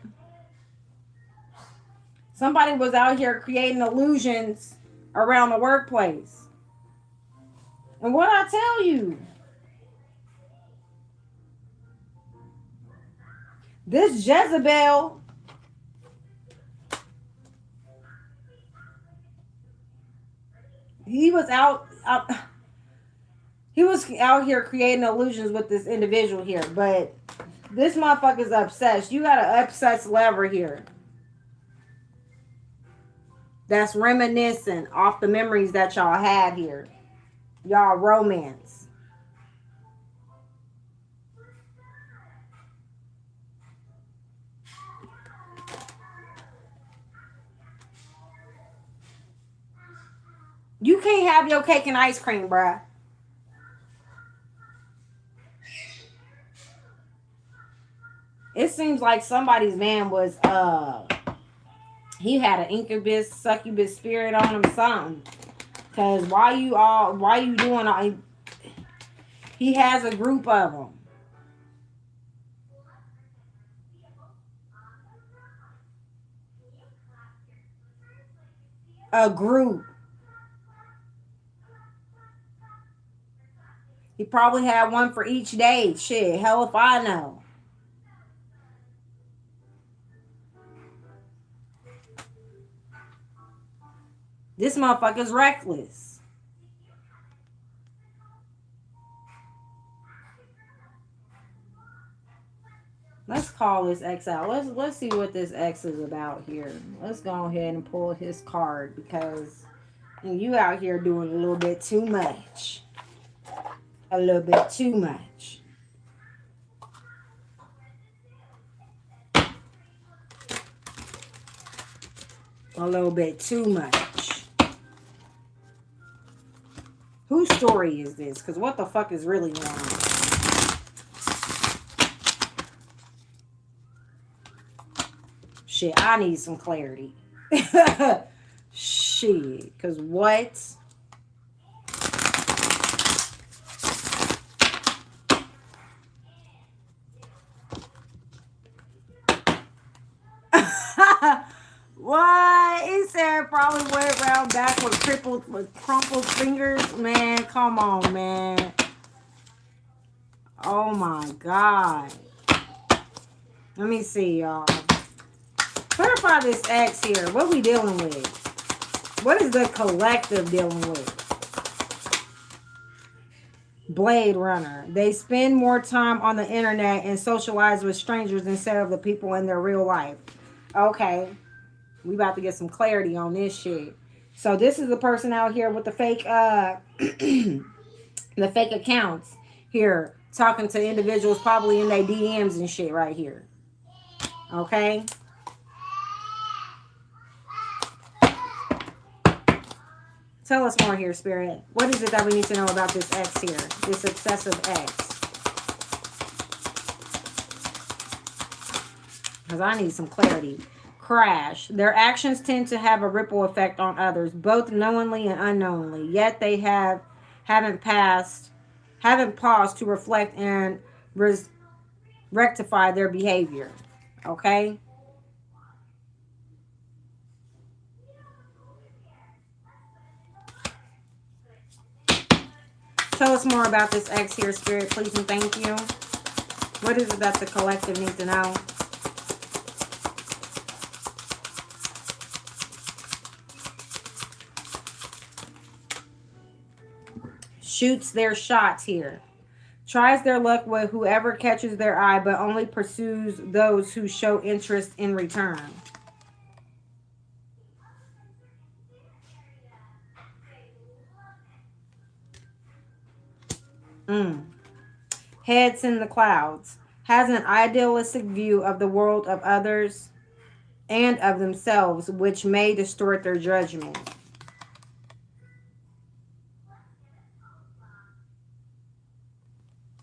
Somebody was out here creating illusions around the workplace. And what I tell you, this Jezebel, he was out here creating illusions with this individual here, but this motherfucker's obsessed. You got an obsessed lover here that's reminiscing off the memories that y'all had here. Y'all romance. You can't have your cake and ice cream, bruh. It seems like somebody's man was he had an incubus, succubus spirit on him, something. Cause why you doing all, he has a group of them. A group. He probably had one for each day. Shit, hell if I know. This motherfucker's reckless. Let's call this X out. Let's see what this X is about here. Let's go ahead and pull his card because you out here doing a little bit too much. A little bit too much. A little bit too much. Whose story is this? Because what the fuck is really going on? Shit, I need some clarity. Shit, because what? What? He said probably went around back with crumpled fingers. Man, come on, man. Oh my God. Let me see, y'all. Clarify this X here. What we dealing with? What is the collective dealing with? Blade Runner. They spend more time on the internet and socialize with strangers instead of the people in their real life. Okay. We about to get some clarity on this shit. So this is the person out here with the fake the fake accounts here talking to individuals probably in their DMs and shit right here. Okay? Tell us more here, Spirit. What is it that we need to know about this X here? This obsessive X. Because I need some clarity. Crash. Their actions tend to have a ripple effect on others, both knowingly and unknowingly. Yet they haven't paused to reflect and rectify their behavior. Okay? Tell us more about this X here, Spirit, please and thank you. What is it that the collective needs to know? Shoots their shots here. Tries their luck with whoever catches their eye, but only pursues those who show interest in return. Heads in the clouds. Has an idealistic view of the world, of others, and of themselves, which may distort their judgment.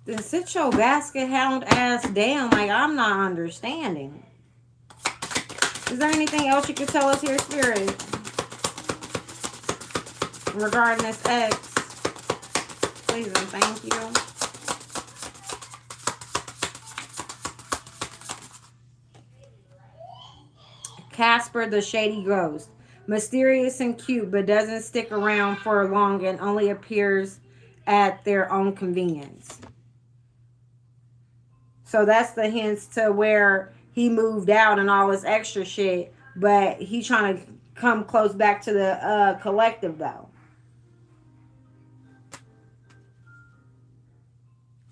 Then sit your basket hound ass down. Like, I'm not understanding. Is there anything else you could tell us here, Spirit? Regarding this X? Please and thank you. Casper the Shady Ghost. Mysterious and cute, but doesn't stick around for long and only appears at their own convenience. So that's the hints to where he moved out and all this extra shit. But he's trying to come close back to the collective, though.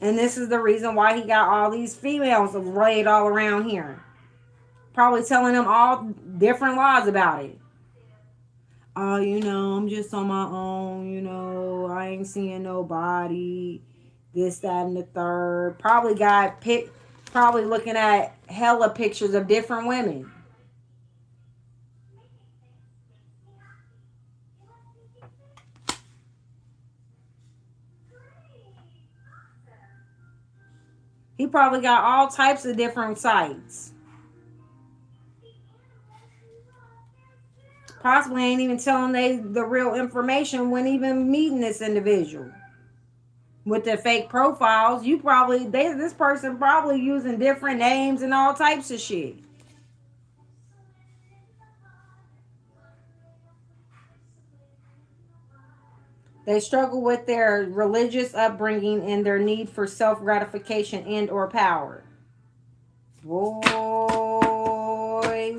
And this is the reason why he got all these females laid all around here. Probably telling them all different lies about it. Oh, I'm just on my own, I ain't seeing nobody. This, that, and the third. Probably looking at hella pictures of different women. He probably got all types of different sites. Possibly ain't even telling they the real information when even meeting this individual. With the fake profiles, this person probably using different names and all types of shit. They struggle with their religious upbringing and their need for self-gratification and or power. Boy,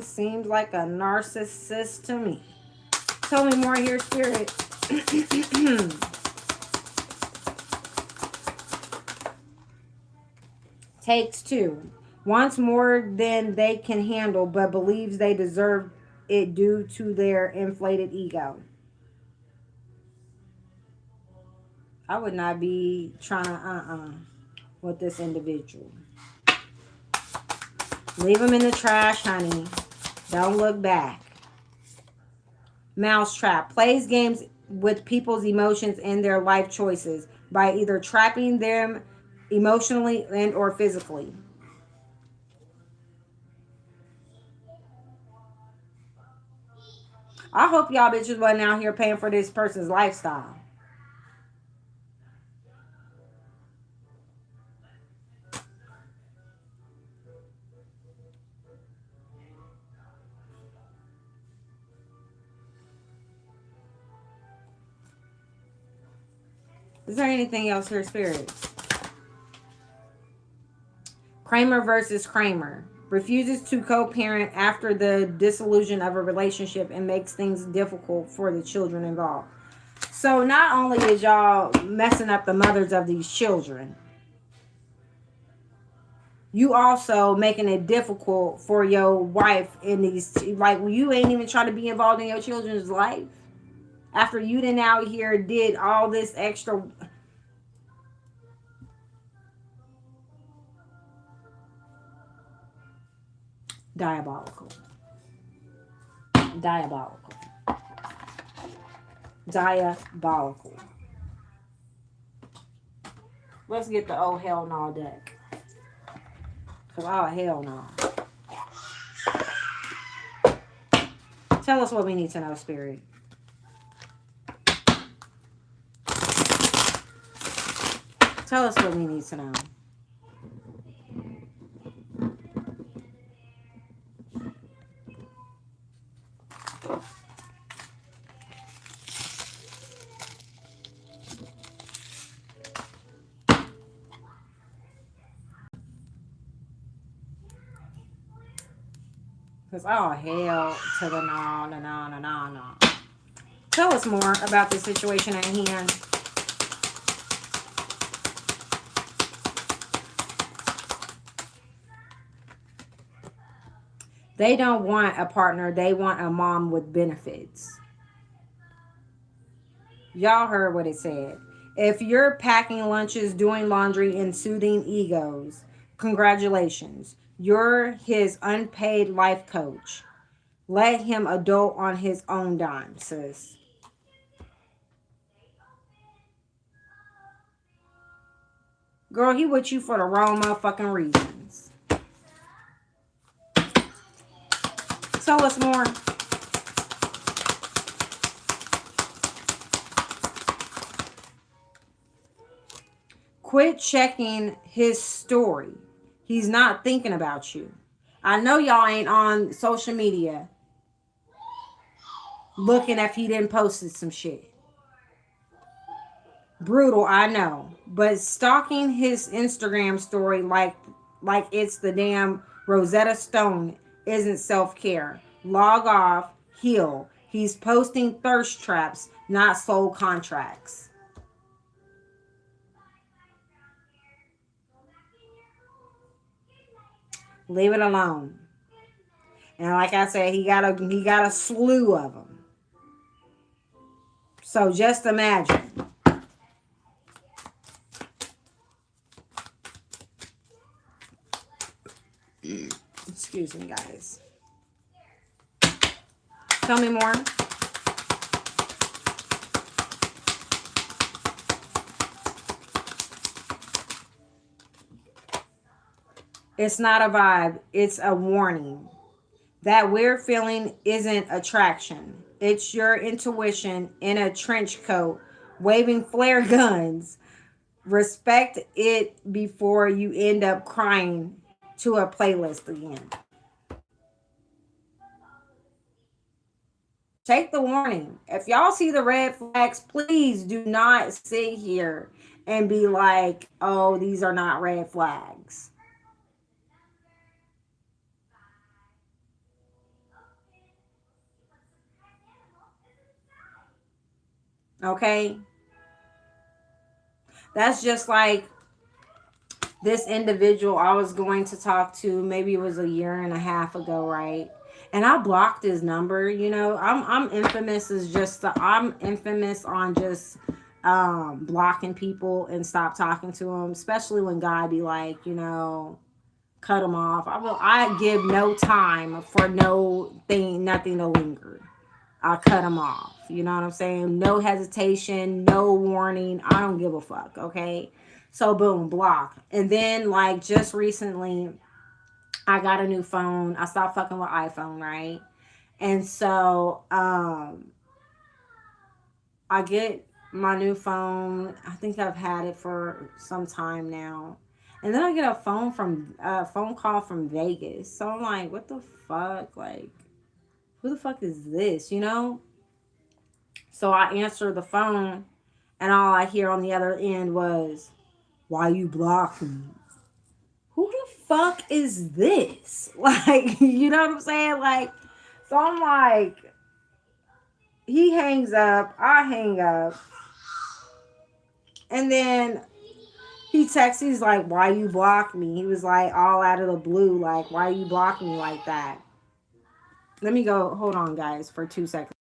seems like a narcissist to me. Tell me more here, Spirit. Takes two. Wants more than they can handle, but believes they deserve it due to their inflated ego. I would not be trying to with this individual. Leave them in the trash, honey. Don't look back. Mousetrap. Plays games with people's emotions and their life choices by either trapping them emotionally and or physically. I hope y'all bitches wasn't out here paying for this person's lifestyle. Is there anything else here, spirits? Kramer versus Kramer. Refuses to co-parent after the dissolution of a relationship and makes things difficult for the children involved. So not only is y'all messing up the mothers of these children, you also making it difficult for your wife in these, like, you ain't even trying to be involved in your children's life. After you done out here did all this extra. Diabolical. Diabolical. Diabolical. Let's get the oh hell no deck. Cause oh hell no. Tell us what we need to know, Spirit. Tell us what we need to know. Because, oh, hell to the no. Tell us more about the situation at hand. They don't want a partner. They want a mom with benefits. Y'all heard what it said. If you're packing lunches, doing laundry, and soothing egos, congratulations. You're his unpaid life coach. Let him adult on his own dime, sis. Girl, he with you for the wrong motherfucking reasons. Tell us more. Quit checking his story. He's not thinking about you. I know y'all ain't on social media looking if he didn't posted some shit. Brutal, I know. But stalking his Instagram story like it's the damn Rosetta Stone isn't self-care. Log off, heal. He's posting thirst traps, not soul contracts. Leave it alone. And like I said, he got a slew of them. So just imagine. Excuse me, guys. Tell me more. It's not a vibe, it's a warning. That weird feeling isn't attraction. It's your intuition in a trench coat, waving flare guns. Respect it before you end up crying to a playlist again. Take the warning. If y'all see the red flags, please do not sit here and be like, oh, these are not red flags. Okay? That's just like this individual I was going to talk to, maybe it was a year and a half ago, right? And I blocked his number. You know, I'm infamous as just I'm infamous on just blocking people and stop talking to them, especially when God be like, you know, cut them off. I give no time for no thing, nothing to linger. I'll cut them off. You know what I'm saying? No hesitation, no warning. I don't give a fuck. Okay. So boom, block. And then like just recently, I got a new phone. I stopped fucking with iPhone, right? And so I get my new phone. I think I've had it for some time now. And then I get a phone call from Vegas. So I'm like, what the fuck? Like, who the fuck is this? You know? So I answer the phone, and all I hear on the other end was, "Why you blocked me?" Who the fuck is this? Like, you know what I'm saying? Like, so I'm like, he hangs up, I hang up, and then he texts, he's like, "Why you block me?" He was like, all out of the blue, like, "Why you block me like that?" Let me go, hold on, guys, for 2 seconds.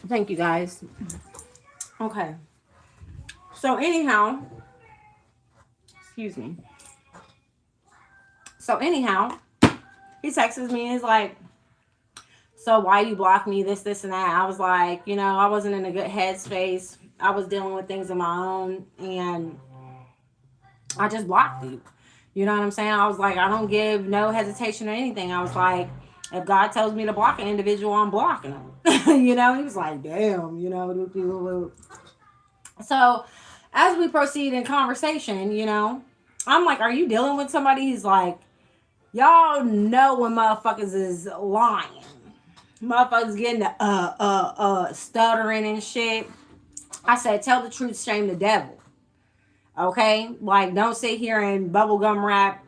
Thank you, guys. Okay. So, anyhow, excuse me. So, anyhow, he texts me and he's like, "So why you block me, this and that?" I was like, you know, I wasn't in a good headspace. I was dealing with things of my own, and I just blocked you. You know what I'm saying? I was like, I don't give no hesitation or anything. I was like, if God tells me to block an individual, I'm blocking him. You know, he was like, damn, you know. So as we proceed in conversation, you know, I'm like, are you dealing with somebody? He's like, y'all know when motherfuckers is lying. Motherfuckers getting the stuttering and shit. I said, tell the truth, shame the devil. Okay? Like, don't sit here and bubblegum wrap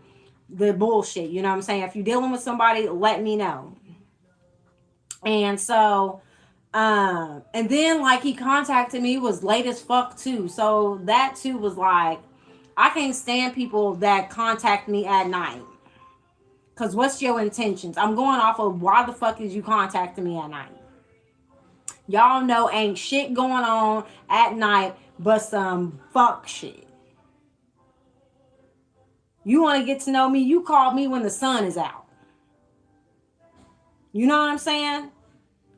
the bullshit. You know what I'm saying? If you're dealing with somebody, let me know. And so, and then like he contacted me, was late as fuck too. So that too was like, I can't stand people that contact me at night. Cause what's your intentions? I'm going off of why the fuck is you contacting me at night? Y'all know ain't shit going on at night but some fuck shit. You want to get to know me? You call me when the sun is out. You know what I'm saying?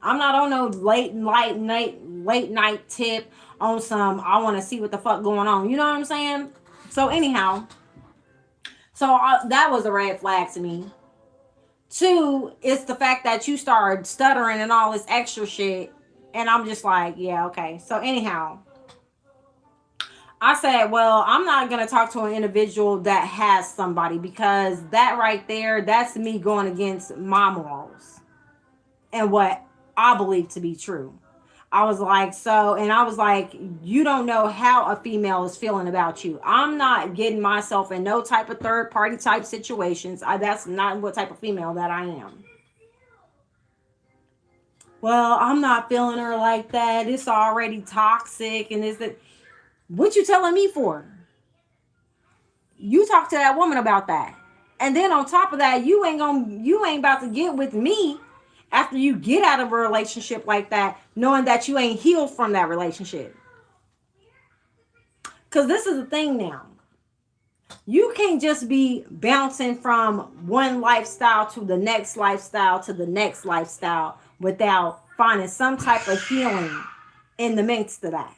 I'm not on no late night tip on some I want to see what the fuck going on. You know what I'm saying? So anyhow, that was a red flag to me. Two, it's the fact that you started stuttering and all this extra shit. And I'm just like, yeah, okay. So anyhow, I said, well, I'm not going to talk to an individual that has somebody, because that right there, that's me going against my morals and what I believe to be true. I was like, so, and I was like, you don't know how a female is feeling about you. I'm not getting myself in no type of third party type situations. That's not what type of female that I am. Well, I'm not feeling her like that. It's already toxic. And is it, what you telling me for? You talk to that woman about that. And then on top of that, you ain't about to get with me after you get out of a relationship like that, knowing that you ain't healed from that relationship. Because this is the thing now. You can't just be bouncing from one lifestyle to the next lifestyle to the next lifestyle without finding some type of healing in the midst of that.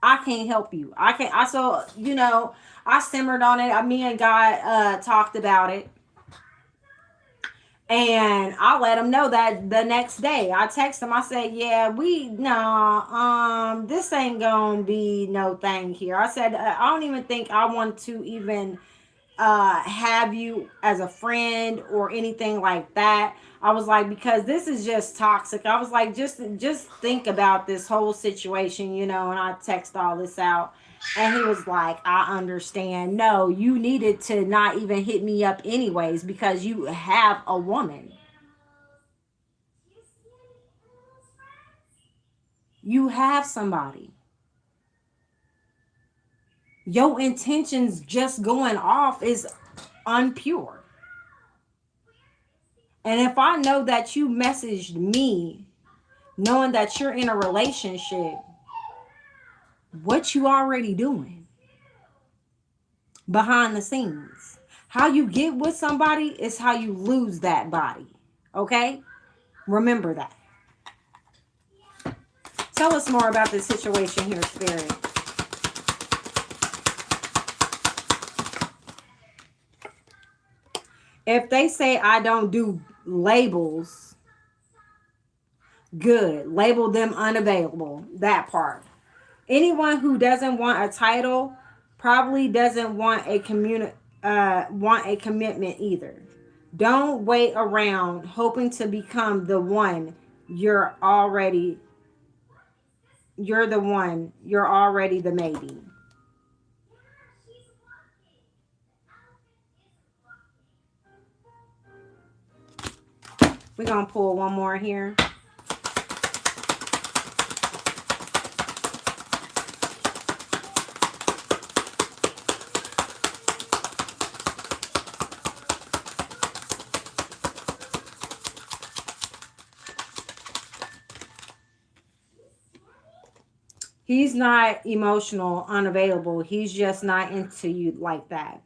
I can't help you. I can't. I so I simmered on it. Me and God talked about it. And I let him know that the next day. I text him. I said, "Yeah, this ain't gonna be no thing here." I said, "I don't even think I want to even have you as a friend or anything like that." I was like, because this is just toxic. I was like, just think about this whole situation, and I text all this out. And he was like, I understand. No, you needed to not even hit me up anyways, because you have a woman. You have somebody. Your intentions just going off is unpure. And if I know that you messaged me knowing that you're in a relationship, what you already doing behind the scenes? How you get with somebody is how you lose that body. Okay? Remember that. Tell us more about this situation here, Spirit. If they say I don't do labels, good. Label them unavailable. That part. Anyone who doesn't want a title probably doesn't want a commitment either. Don't wait around hoping to become the one. You're the one. You're already the maybe. We're going to pull one more here. He's not emotional, unavailable. He's just not into you like that.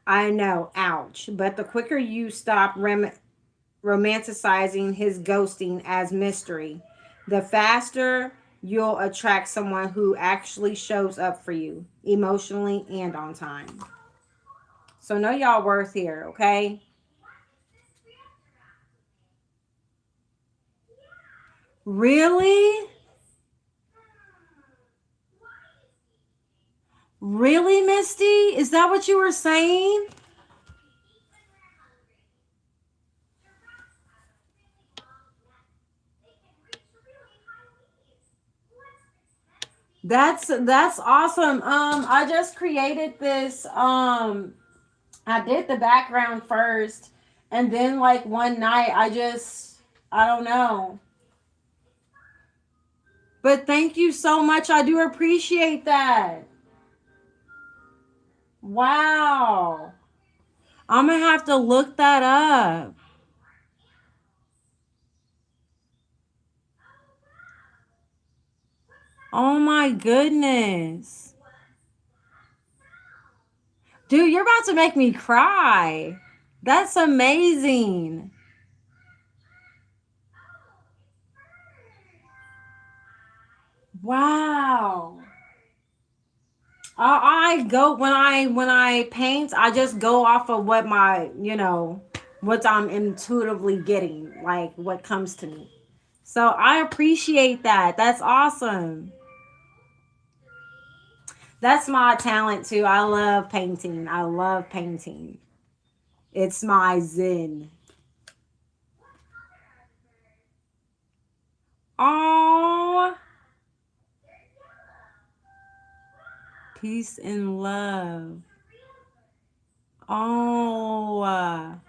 I know, ouch. But the quicker you stop romanticizing his ghosting as mystery, the faster you'll attract someone who actually shows up for you emotionally and on time. So know y'all worth here, okay? Really? Really, Misty? Is that what you were saying? That's awesome. I just created this. I did the background first, and then like one night I don't know. But thank you so much. I do appreciate that. Wow. I'm gonna have to look that up. Oh my goodness. Dude, you're about to make me cry. That's amazing. Wow. I go when I paint, I just go off of what my, what I'm intuitively getting, like what comes to me. So I appreciate that. That's awesome. That's my talent too. I love painting. I love painting. It's my zen. Oh, peace and love. Oh,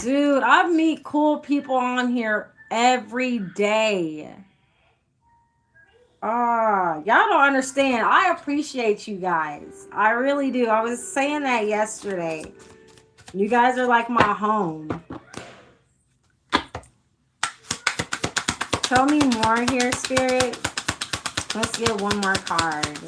dude, I meet cool people on here every day. Ah, y'all don't understand. I appreciate you guys. I really do. I was saying that yesterday. You guys are like my home. Tell me more here, Spirit. Let's get one more card.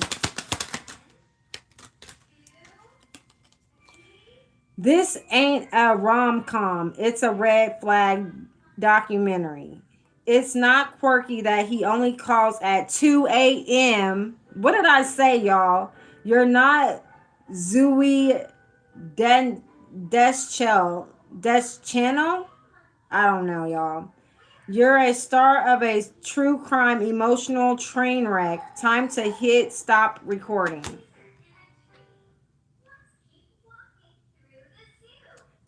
This ain't a rom-com. It's a red flag documentary. It's not quirky that he only calls at 2 a.m. What did I say, y'all? You're not Zooey Deschanel? I don't know, y'all. You're a star of a true crime emotional train wreck. Time to hit stop recording.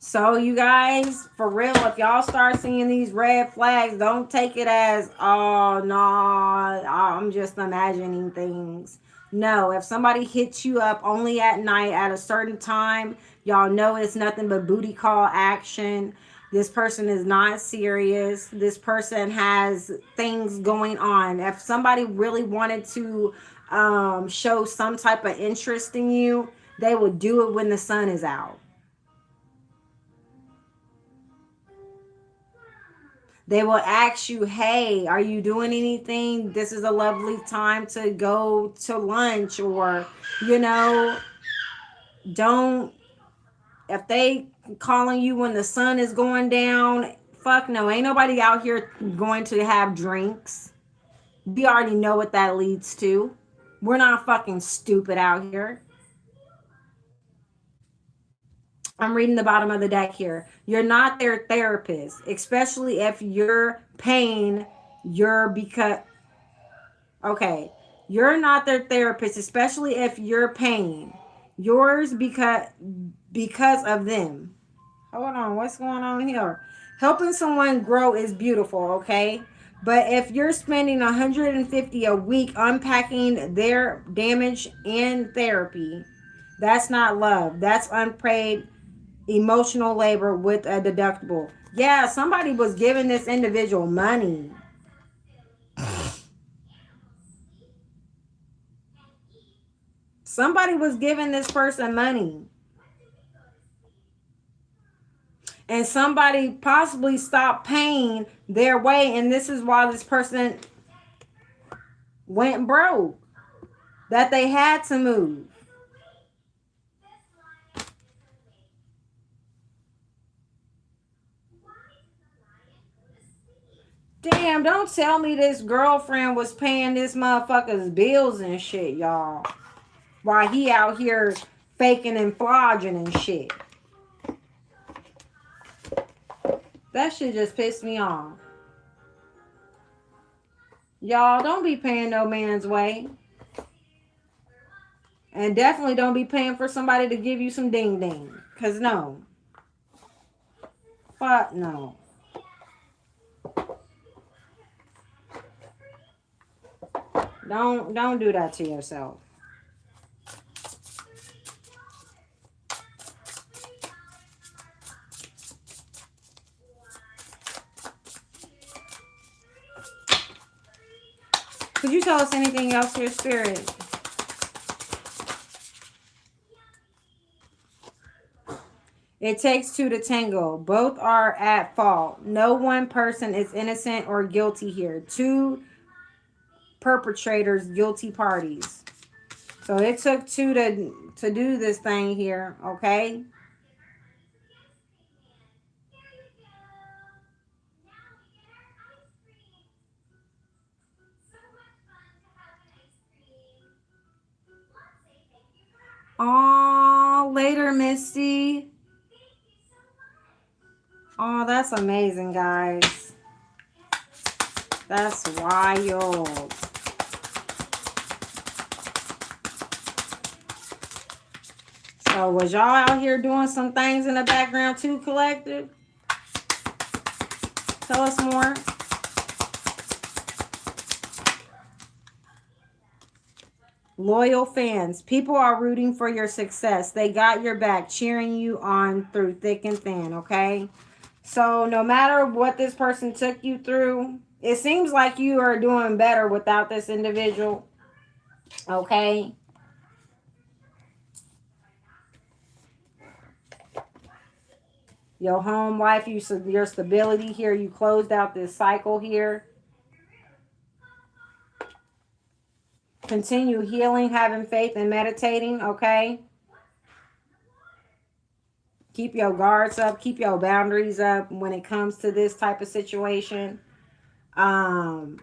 So you guys, for real, if y'all start seeing these red flags, don't take it as, oh, no, I'm just imagining things. No, if somebody hits you up only at night at a certain time, y'all know it's nothing but booty call action. This person is not serious. This person has things going on. If somebody really wanted to show some type of interest in you, they would do it when the sun is out. They will ask you, hey, are you doing anything? This is a lovely time to go to lunch, or, you know, don't, if they calling you when the sun is going down, fuck no. Ain't nobody out here going to have drinks. We already know what that leads to. We're not fucking stupid out here. I'm reading the bottom of the deck here. You're not their therapist, especially if you're paying your because okay, you're not their therapist, especially if you're paying yours because of them. Hold on, what's going on here? Helping someone grow is beautiful, okay? But if you're spending 150 a week unpacking their damage in therapy, that's not love. That's unpaid emotional labor with a deductible. Yeah, somebody was giving this individual money. Somebody was giving this person money. And somebody possibly stopped paying their way. And this is why this person went broke. That they had to move. Damn, don't tell me this girlfriend was paying this motherfucker's bills and shit, y'all. While he out here faking and flogging and shit. That shit just pissed me off. Y'all, don't be paying no man's way. And definitely don't be paying for somebody to give you some ding ding. Because no. Fuck no. Don't do that to yourself. Could you tell us anything else here, Spirit? It takes two to tango. Both are at fault. No one person is innocent or guilty here. Two perpetrators, guilty parties. So it took two to do this thing here, okay? Oh, later, Misty. Oh, that's amazing, guys. That's wild. So was y'all out here doing some things in the background too, collective? Tell us more. Loyal fans. People are rooting for your success. They got your back, cheering you on through thick and thin, okay? So no matter what this person took you through, it seems like you are doing better without this individual, okay? Your home life, your stability here, you closed out this cycle here. Continue healing, having faith, and meditating, okay? Keep your guards up, keep your boundaries up when it comes to this type of situation. But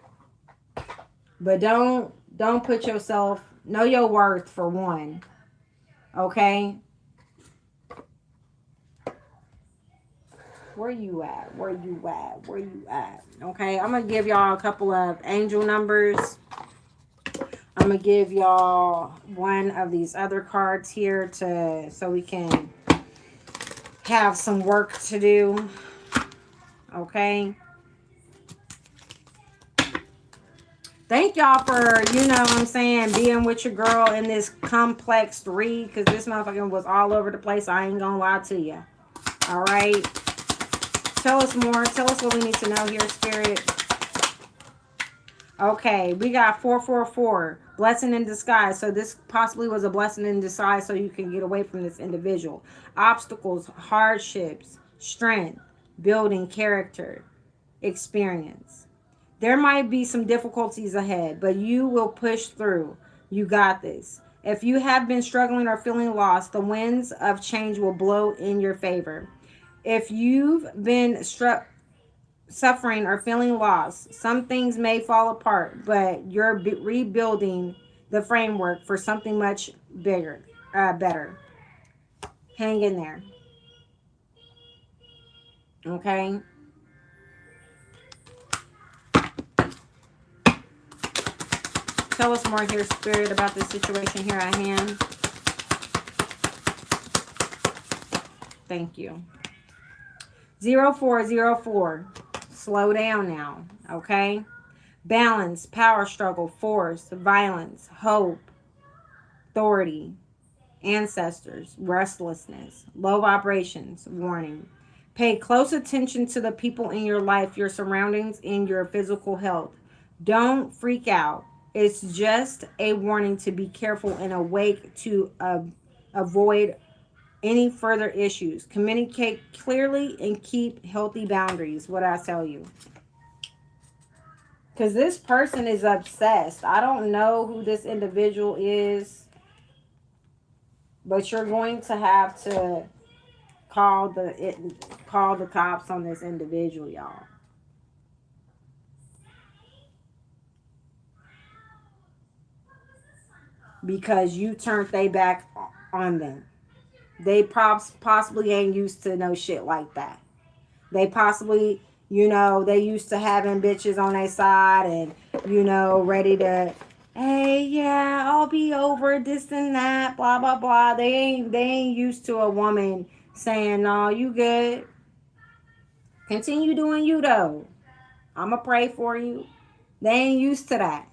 don't put yourself, know your worth for one, okay? Where you at? Where you at? Where you at? Okay, I'm gonna give y'all a couple of angel numbers. I'm gonna give y'all one of these other cards here so we can have some work to do. Okay. Thank y'all for, you know what I'm saying, being with your girl in this complex read, because this motherfucker was all over the place. I ain't gonna lie to you. All right. Tell us more. Tell us what we need to know here, Spirit. Okay, we got 444. Blessing in disguise. So this possibly was a blessing in disguise so you can get away from this individual. Obstacles, hardships, strength, building character, experience. There might be some difficulties ahead, but you will push through. You got this. If you have been struggling or feeling lost, the winds of change will blow in your favor. If you've been suffering or feeling lost, some things may fall apart, but you're rebuilding the framework for something much bigger, better. Hang in there. Okay. Tell us more here, Spirit, about this situation here at hand. Thank you. 0404. Slow down now. Okay. Balance, power struggle, force, violence, hope, authority, ancestors, restlessness, low vibrations, warning. Pay close attention to the people in your life, your surroundings, and your physical health. Don't freak out. It's just a warning to be careful and awake to avoid any further issues. Communicate clearly and keep healthy boundaries. What I tell you. Because this person is obsessed. I don't know who this individual is, but you're going to have to call the cops on this individual, y'all. Because you turned they back on them. They possibly ain't used to no shit like that. They possibly, you know, they used to having bitches on their side and, you know, ready to, hey, yeah, I'll be over this and that, blah, blah, blah. They ain't used to a woman saying, no, you good. Continue doing you, though. I'm going to pray for you. They ain't used to that.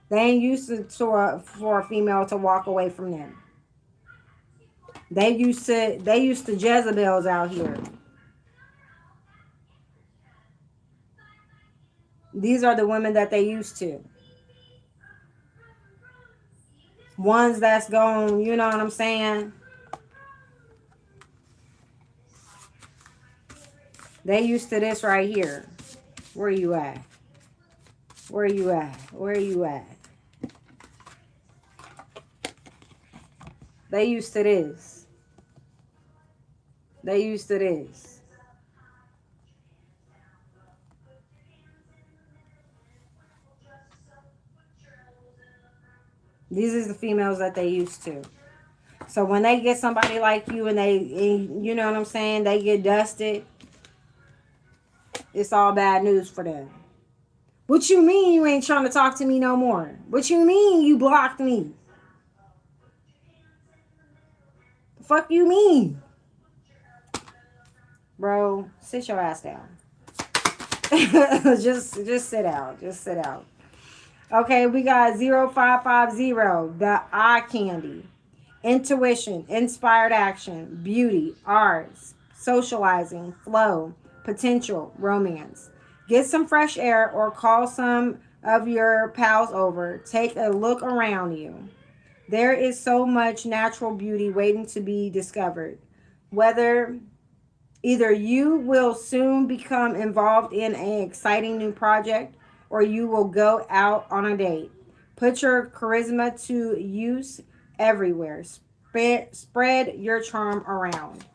They ain't used to for a female to walk away from them. They used to Jezebels out here. These are the women that they used to. Ones that's gone, you know what I'm saying? They used to this right here. Where you at? Where you at? Where you at? They used to this. They used to this. These is the females that they used to. So when they get somebody like you and you know what I'm saying, they get dusted, it's all bad news for them. What you mean you ain't trying to talk to me no more? What you mean you blocked me? The fuck you mean? Bro, sit your ass down. just sit out. Just sit out. Okay, we got 0550, the eye candy. Intuition, inspired action, beauty, arts, socializing, flow, potential, romance. Get some fresh air or call some of your pals over. Take a look around you. There is so much natural beauty waiting to be discovered. Whether either you will soon become involved in an exciting new project or you will go out on a date. Put your charisma to use everywhere. Spread your charm around.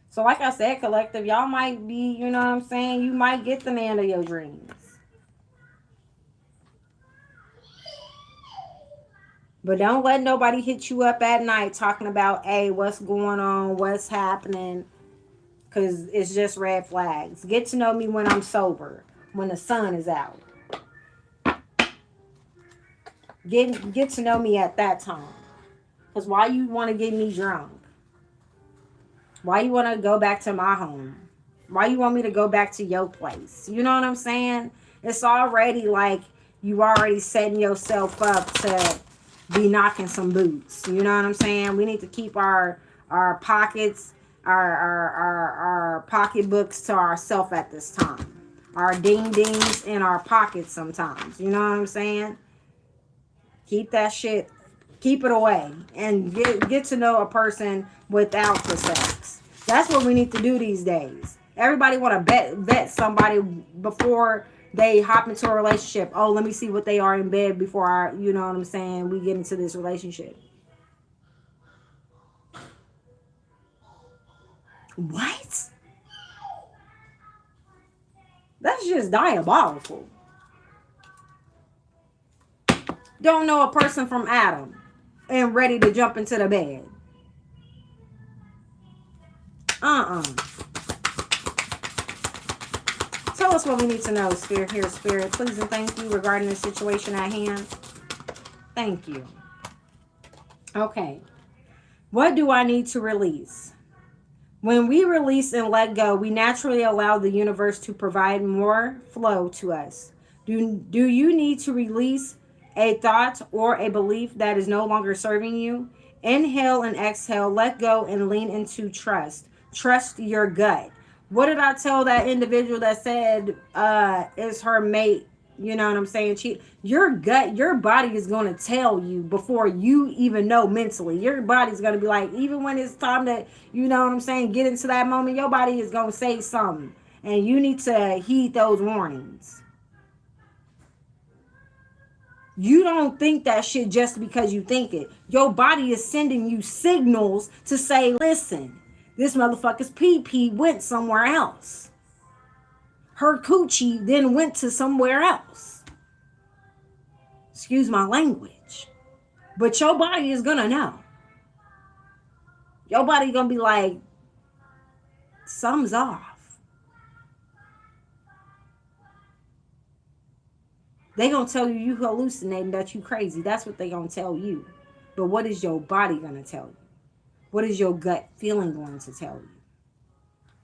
So, like I said, collective, y'all might be, you know what I'm saying? You might get the man of your dreams. But don't let nobody hit you up at night talking about, hey, what's going on? What's happening? Because it's just red flags. Get to know me when I'm sober, when the sun is out. Get to know me at that time. Because why you want to get me drunk? Why you want to go back to my home? Why you want me to go back to your place? You know what I'm saying? It's already like you already setting yourself up to be knocking some boots. You know what I'm saying? We need to keep our pockets, our pocketbooks to ourselves at this time. Our ding dings in our pockets sometimes. You know what I'm saying? Keep that shit, keep it away, and get to know a person without the sex. That's what we need to do these days. Everybody want to vet somebody before they hop into a relationship. Oh, let me see what they are in bed before you know what I'm saying, we get into this relationship. What? That's just diabolical. Don't know a person from Adam and ready to jump into the bed. Tell us what we need to know, Spirit. Here, Spirit. Please and thank you regarding the situation at hand. Thank you. Okay. What do I need to release? When we release and let go, we naturally allow the universe to provide more flow to us. Do you need to release a thought or a belief that is no longer serving you? Inhale and exhale, let go and lean into trust. Trust your gut. What did I tell that individual that said is her mate? You know what I'm saying? Your gut, your body is going to tell you before you even know mentally. Your body's going to be like, even when it's time to, you know what I'm saying, get into that moment, your body is going to say something. And you need to heed those warnings. You don't think that shit just because you think it. Your body is sending you signals to say, listen, this motherfucker's pee-pee went somewhere else. Her coochie then went to somewhere else. Excuse my language. But your body is going to know. Your body going to be like, something's off. They going to tell you hallucinating, that you crazy. That's what they going to tell you. But what is your body going to tell you? What is your gut feeling going to tell you?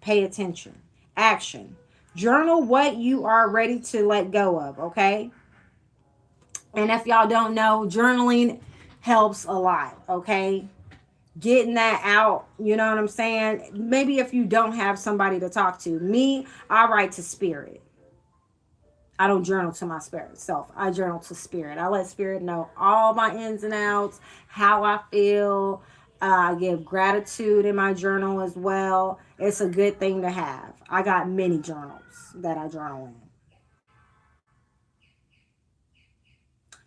Pay attention. Action. Journal what you are ready to let go of, okay? And if y'all don't know, journaling helps a lot, okay? Getting that out, you know what I'm saying? Maybe if you don't have somebody to talk to. Me, I write to spirit. I don't journal to my spirit self. I journal to spirit. I let spirit know all my ins and outs, how I feel. I give gratitude in my journal as well. It's a good thing to have. I got many journals that I journal in.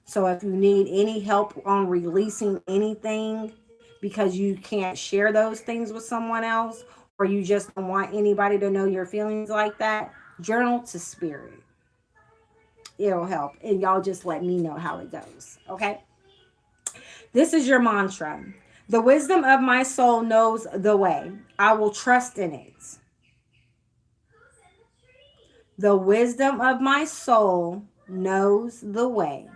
So if you need any help on releasing anything because you can't share those things with someone else, or you just don't want anybody to know your feelings like that, journal to spirit. It'll help. And y'all just let me know how it goes. Okay? This is your mantra. The wisdom of my soul knows the way. I will trust in it. The wisdom of my soul knows the way.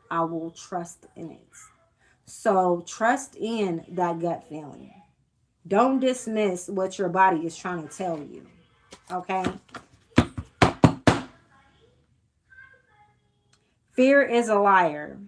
I will trust in it. So trust in that gut feeling. Don't dismiss what your body is trying to tell you. Okay? Fear is a liar.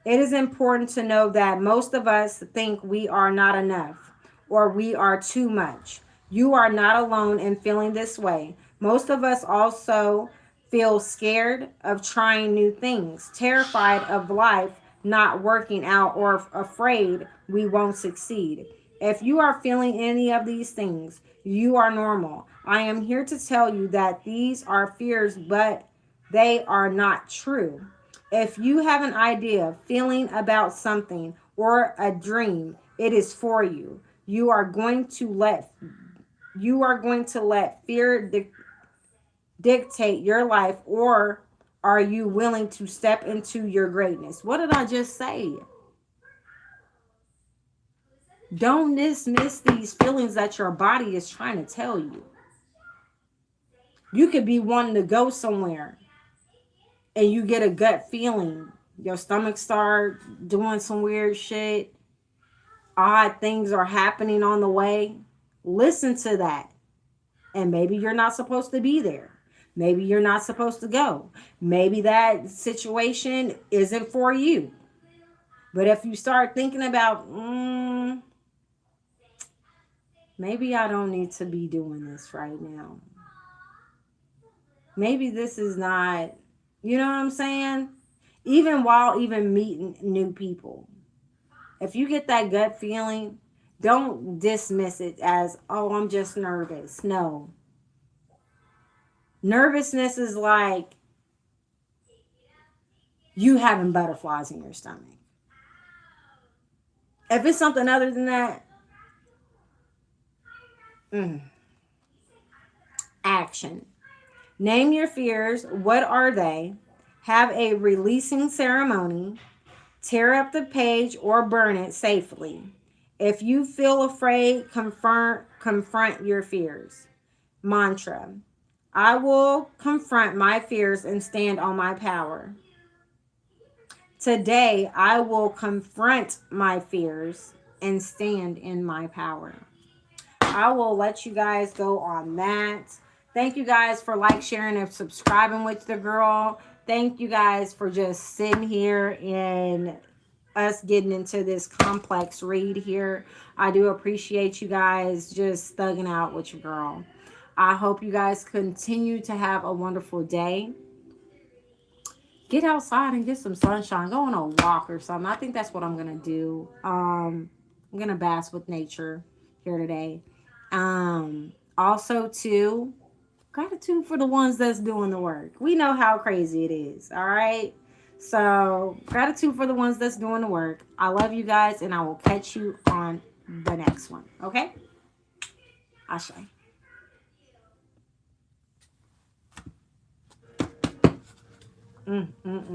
It is important to know that most of us think we are not enough or we are too much. You are not alone in feeling this way. Most of us also feel scared of trying new things, terrified of life not working out, or afraid we won't succeed. If you are feeling any of these things, you are normal. I am here to tell you that these are fears, but they are not true. If you have an idea, feeling about something, or a dream, it is for you. You are going to let fear dictate your life, or are you willing to step into your greatness? What did I just say? Don't dismiss these feelings that your body is trying to tell you. You could be wanting to go somewhere and you get a gut feeling. Your stomach start doing some weird shit. Odd things are happening on the way. Listen to that. And maybe you're not supposed to be there. Maybe you're not supposed to go. Maybe that situation isn't for you. But if you start thinking about, maybe I don't need to be doing this right now. Maybe this is not, you know what I'm saying? Even while meeting new people. If you get that gut feeling, don't dismiss it as, oh, I'm just nervous. No. Nervousness is like you having butterflies in your stomach. If it's something other than that, action. Name your fears. What are they? Have a releasing ceremony. Tear up the page or burn it safely. If you feel afraid, confront your fears. Mantra. I will confront my fears and stand on my power. Today, I will confront my fears and stand in my power. I will let you guys go on that. Thank you guys for sharing, and subscribing with the girl. Thank you guys for just sitting here and us getting into this complex read here. I do appreciate you guys just thugging out with your girl. I hope you guys continue to have a wonderful day. Get outside and get some sunshine. Go on a walk or something. I think that's what I'm going to do. I'm going to bask with nature here today. Also, too, gratitude for the ones that's doing the work. We know how crazy it is. All right. So, gratitude for the ones that's doing the work. I love you guys, and I will catch you on the next one. Okay? Ashe.